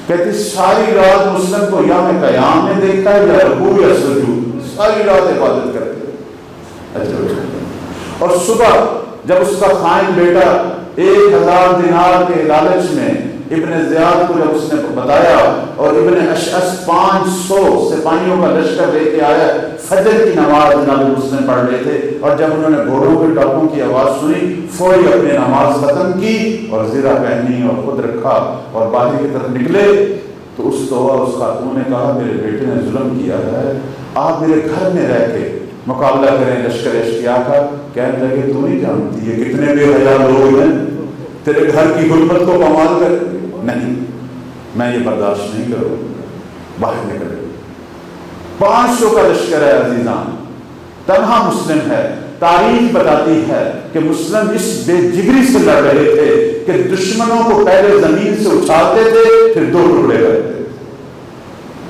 کہتی ساری رات مسلم کو یا میں قیام میں دیکھا ہے یا رکوع یا سجود، ساری رات عبادت کرتے. اور صبح جب اس کا خائن بیٹا 1000 دینار کے لالچ میں ابن زیاد کو جب اس نے بتایا اور ابن اشعث 500 سپاہیوں کا لشکر لے کے آیا، فجر کی نماز جناب مسلم پڑھ رہے تھے، اور جب انہوں نے گھوڑوں کے ٹاپوں کی آواز سنی فوری اپنی نماز ختم کی اور زرہ پہنی اور خود رکھا اور باہر کی طرف نکلے. تو اس توبہ اس خاتون نے کہا میرے بیٹے نے ظلم کیا ہے، آپ میرے گھر میں رہ کے مقابلہ کریں لشکر اشقیاء کا. کہنے لگے تو نہیں جانتی ہے کتنے بے حیا لوگ ہیں، تیرے گھر کی غربت کو پامال کر. نہیں، میں یہ برداشت نہیں کروں. باہر نکلے. 500 کا لشکر ہے عزیزان، تنہا مسلم ہے. تاریخ بتاتی ہے کہ مسلم اس بے جگری سے لڑ رہے تھے کہ دشمنوں کو پہلے زمین سے اچھالتے تھے پھر 2 ٹکڑے کرتے.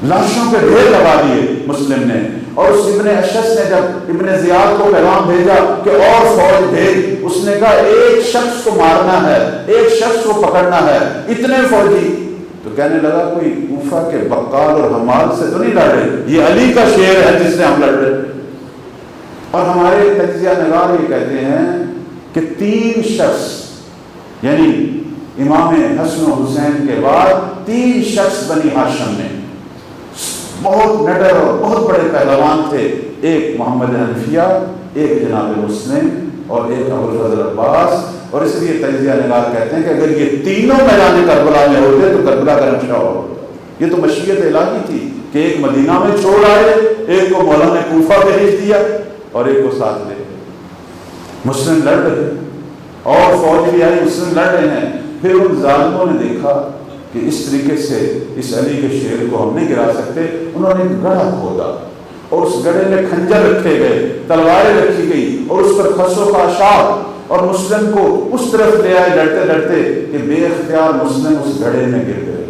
لاشوں کے ڈھیر لگا دیے مسلم نے. اور اس ابن اشعث نے جب ابن زیاد کو پیغام بھیجا کہ اور فوج بھیج، اس نے کہا ایک شخص کو مارنا ہے، ایک شخص کو پکڑنا ہے، اتنے فوجی. تو کہنے لگا کوئی کوفہ کے بقال اور حمال سے تو نہیں لڑ رہے، یہ علی کا شعر ہے جس سے ہم لڑ رہے. اور ہمارے تجزیہ نگار یہ کہتے ہیں کہ 3 شخص یعنی امام حسن و حسین کے بعد 3 شخص بنی ہاشم میں بہت نڈر اور بہت بڑے پہلوان تھے. ایک محمد حنفیہ، ایک جناب مسلم اور ایک ابوالفضل عباس. اور اس لیے تجزیہ نگار کہتے ہیں کہ اگر یہ تینوں میدان کربلا میں ہوتے تو کربلا کا نقشہ ہوتا. یہ تو مشیت الہی تھی کہ ایک مدینہ میں چھوڑ آئے، ایک کو مولا نے کوفہ بھیج دیا اور ایک کو ساتھ لے. مسلم لڑ رہے اور فوج بھی آئی، مسلم لڑ رہے ہیں. پھر ان ظالموں نے دیکھا کہ اس طریقے سے اس علی کے شیر کو ہم نہیں گرا سکتے. انہوں نے ایک گڑھا کھودا اور اس گڑھے میں کھنجر رکھے گئے، تلواریں رکھی گئی اور اس پر خس و خاشاک، اور مسلم کو اس طرف لے آئے لڑتے لڑتے کہ بے اختیار مسلم اس گڑھے میں گر گئے.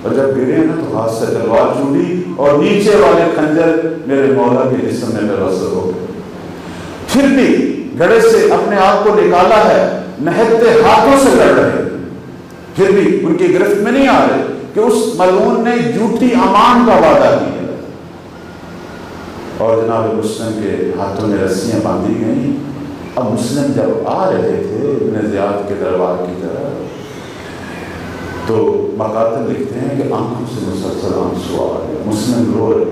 اور جب گرے نا تو ہاتھ سے تلوار چھوٹی اور نیچے والے کھنجر میرے مولا کے جسم میں مبصر ہو گئے. پھر بھی گڑھے سے اپنے آپ کو نکالا ہے، نہتے ہاتھوں سے لڑ رہے، پھر بھی ان کی گرفت میں نہیں آ رہے کہ اس ملعون نے جھوٹی امان کا وعدہ کیا. اور جناب مسلم کے ہاتھوں میں رسیاں باندھی گئیں. اب مسلم جب آ رہے تھے ابن زیاد کے دربار کی طرف تو مقاتل لکھتے ہیں کہ آنکھوں سے مسلسل آنسو آ رہے، مسلم رو رہے.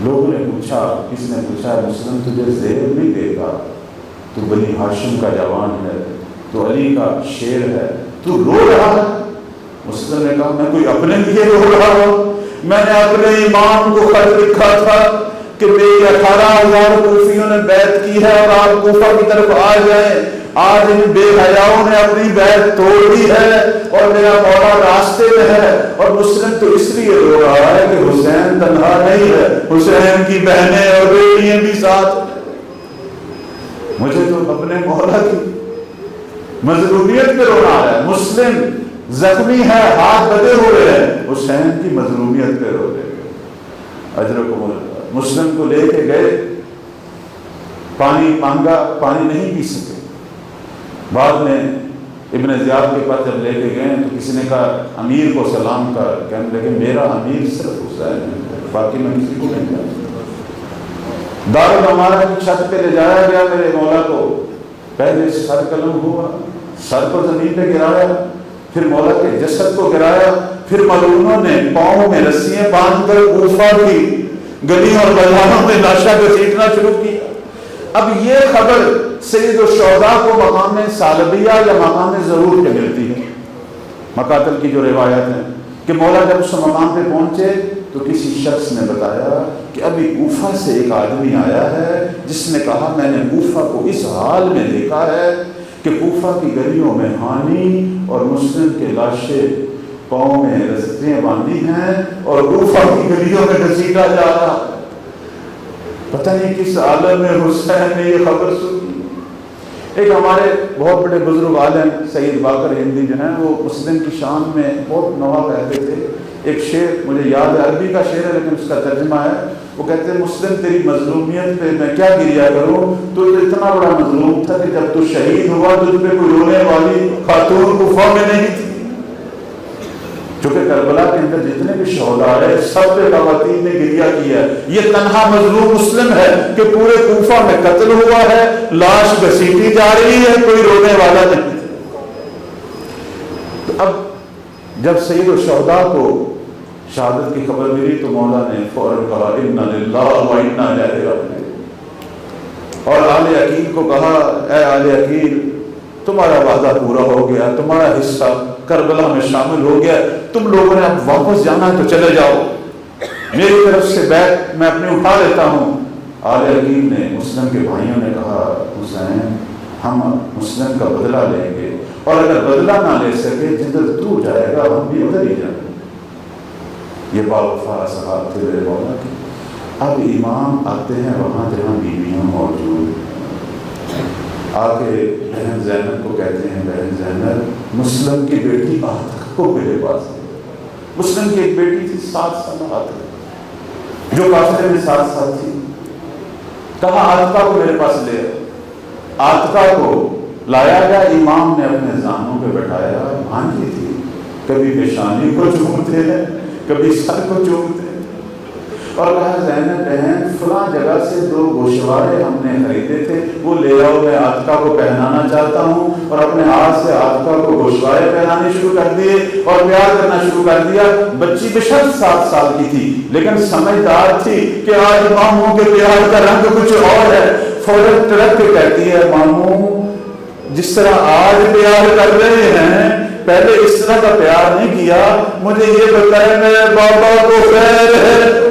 لوگوں نے پوچھا، کس نے پوچھا مسلم تجھے زیر نہیں دیتا، تو بنی ہاشم کا جوان ہے، تو علی کا شیر ہے، تو رو رہا ہے. مسلم نے کہا میں کوئی اپنے لیے رو رہا ہوں، میں نے اپنے امام کو خط لکھا تھا کہ میری 18,000 کوفیوں نے بیعت کی ہے اور آپ کوفہ کی طرف آ جائیں. آج ان بے حیاؤں نے اپنی بیعت توڑ دی ہے اور میرا مولا راستے میں ہے، اور مسلم تو اس لیے رو رہا ہے کہ حسین تنہا نہیں ہے، حسین کی بہنیں اور بیٹیاں بھی ساتھ۔ مجھے تو اپنے مولا کی مظلومیت پہ رونا ہے، مسلم زخمی ہے، ہاتھ بدے ہوئے ہیں، حسین کی مظلومیت پہ رو رہے ہیں۔ اجرکم اللہ۔ مسلم کو لے کے گئے، پانی مانگا، پانی نہیں پی سکے۔ بعد میں ابن زیاد کے پاس جب لے کے گئے تو کسی نے کہا امیر کو سلام کر، کہنے لگے میرا امیر صرف حسین ہے، باقی میں کسی کو نہیں جانتا۔ دارالعمارہ کی چھت پہ لے جایا گیا میرے مولا کو، پہلے سر قلم ہوا، سر کو زمین پہ گرایا، پھر مولا کے جسد کو گرایا، پھر ملعونوں نے پاؤں میں رسیاں باندھ کر کوفہ کی گلیوں اور بازاروں میں لاشیں گھسیٹنا شروع کی۔ اب یہ خبر سید الشہداء کو مقام ثالبیہ یا مقام ضرور کے ملتی ہے، مقاتل کی جو روایت ہیں کہ مولا جب اس مقام پہ پہنچے تو کسی شخص نے بتایا کہ ابھی کوفہ سے ایک آدمی آیا ہے جس نے کہا میں نے کوفہ کو اس حال میں دیکھا ہے کہ کوفہ کی گلیوں میں ہانی اور مسلم کے لاشیں پاؤں میں رسیاں باندھی ہیں اور کوفہ کی گلیوں میں گھسیٹا جا رہا۔ پتہ نہیں کس عالم میں حسین نے یہ خبر سنی۔ ایک ہمارے بہت بڑے بزرگ عالم سید باقر ہندی جو ہیں وہ مسلم کی شان میں بہت نوا کہتے تھے۔ ایک شعر مجھے یاد ہے، عربی کا شعر ہے لیکن اس کا ترجمہ ہے، وہ کہتے ہیں مسلم تیری مظلومیت پہ میں کیا گریہ کروں، تو اتنا بڑا مظلوم تھا کہ جب تو شہید ہوا تجھ پہ کوئی رونے والی خاتون کوفہ میں نہیں تھی۔ چونکہ کربلا کے اندر جتنے بھی شہداء ہیں سب پہ خواتین نے گریہ کیا ہے، یہ تنہا مظلوم مسلم ہے کہ پورے کوفہ میں قتل ہوا ہے، لاش گھسیٹی جا رہی ہے، کوئی رونے والا نہیں۔ تو اب جب سید الشہداء کو شہادت کی خبر ملی تو مولا نے فوراً کہا انا للہ و انا الیہ راجعون، اور آل عقیل کو کہا اے آل عقیل تمہارا وعدہ پورا ہو گیا، تمہارا حصہ کربلا میں شامل ہو گیا، تم لوگوں نے اب واپس جانا ہے تو چلے جاؤ، میری طرف سے بیعت میں اپنی اٹھا لیتا ہوں۔ آل عقیل نے مسلم کے بھائیوں نے کہا حسین ہم مسلم کا بدلہ لیں گے، اور اگر بدلہ نہ لے سکے جدھر تو جائے گا ہم بھی ادھر ہی جائیں گے۔ یہ باوفا صحابہ تھے میرے مولا کے۔ اب امام آتے ہیں وہاں جہاں بیویاں موجود ہیں، آ کے بہن زینب کو کہتے ہیں بہن زینب مسلم کی بیٹی آتکا کو میرے پاس ہے۔ مسلم کی ایک بیٹی تھی 7 سال آتکا جو قافلے میں 7 سال تھی، کہا آتکا کو میرے پاس لے آ۔ آتکا کو لایا گیا، امام نے اپنے زانوں پہ بٹھایا، بھانجی تھی، کبھی پیشانی کو چومتے ہیں کبھی سر کو چومتے ہیں، اور کہا زینب بہن فلاں جگہ سے 2 گوشوارے ہم نے خریدے تھے وہ لے آؤ، میں آتکا کو پہنانا چاہتا ہوں، اور اپنے ہاتھ سے آتکا کو گوشوارے پہنانے شروع کر دیے اور پیار کرنا شروع کر دیا۔ بچی بشرط 7 سال کی تھی لیکن سمجھدار تھی کہ آج ماموں کے پیار کا رنگ کچھ اور ہے، فوراً ٹرک کے کہتی ہے ماموں جس طرح آج پیار کر رہے ہیں پہلے اس طرح کا پیار نہیں کیا، مجھے یہ بتائے میرے بابا کو خیر ہے۔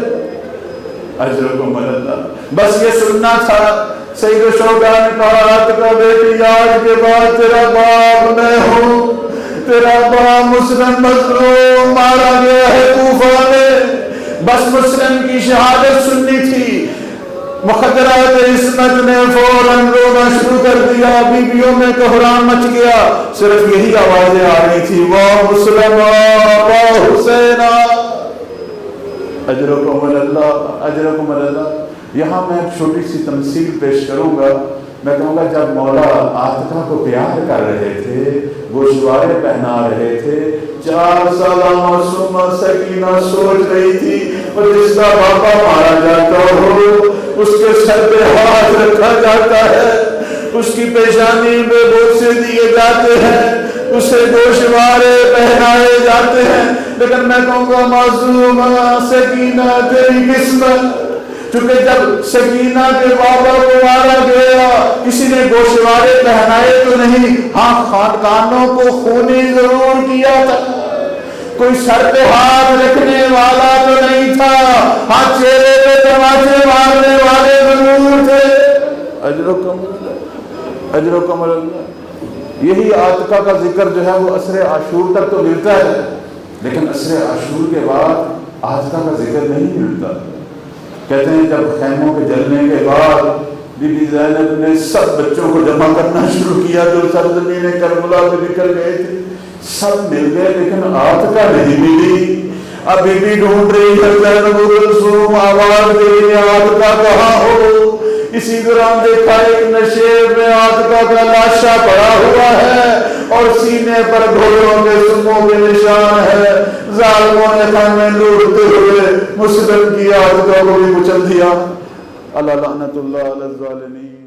اجرکم اللہ، بس یہ سننا تھا۔ سید الشہداء نے کہا آتکا بیٹی آج کے بعد تیرا باپ میں ہوں، تیرا باپ مسلم مظلوم مارا گیا ہے کوفہ میں، بس مسلم کی شہادت سننی تھی۔ مخدرات عصمت نے فوراً رونا شروع کر دیا، بیویوں میں کوہرام مچ گیا، صرف یہی آوازیں آ رہی تھی واہ مسلم واہ حسین۔ اجرکم اللہ اجرکم اللہ۔ یہاں میں ایک چھوٹی سی تمثیل پیش کروں گا، میں کہوں گا جب مولا آتکا کو پیار کر رہے تھے، گوشوارے پہنا رہے تھے، 4 سالہ معصومہ سکینہ سوچ رہی تھی اور جس کا بابا مارا جاتا ہو اس کے سر پہ ہاتھ رکھا جاتا ہے، اس کی پیشانی میں بوسے دیے جاتے ہیں، اسے گوشوارے پہنائے جاتے ہیں، لیکن میں کہوں گا معصومہ سکینہ تیری قسمت، چونکہ جب سکینہ کے بابا کو مارا گیا کسی نے گوشوارے پہنائے تو نہیں، ہاں خاندانوں کو خونی ضرور کیا تھا، کوئی سر پہ ہاتھ رکھنے والا تو نہیں تھا، ہاں چہرے پہ تماچے مارنے والے ضرور تھے۔ اجرکم اللہ۔ اجرکم علی اللہ۔ یہی عاتقہ کا ذکر جو ہے وہ عصر عاشور تک تو ملتا ہے، لیکن عصر عاشور کے بعد عاتقہ کا ذکر نہیں ملتا۔ کہتے ہیں جب خیموں کے جلنے کے بعد بی بی زینب نے سب بچوں کو جمع کرنا شروع کیا جو سرزمین کربلا میں نکل گئے تھے، سب مل گئے لیکن عاتقہ نہیں ملی۔ اب بی بی ڈھونڈ رہی ہے زینب کلثوم، آواز دے رہی ہے عاتقہ کہاں ہو؟ اسی دوران دیکھا ایک نشیب میں عاتقہ کا لاشا پڑا ہوا ہے اور سینے پر گھوڑوں کے سموں کے نشان ہے۔ ظالموں نے خیمے لوٹتے ہوئے مسلم کی عاتقہ کو بھی کچل دیا۔ اللہ لعنت اللہ علی الظالمین۔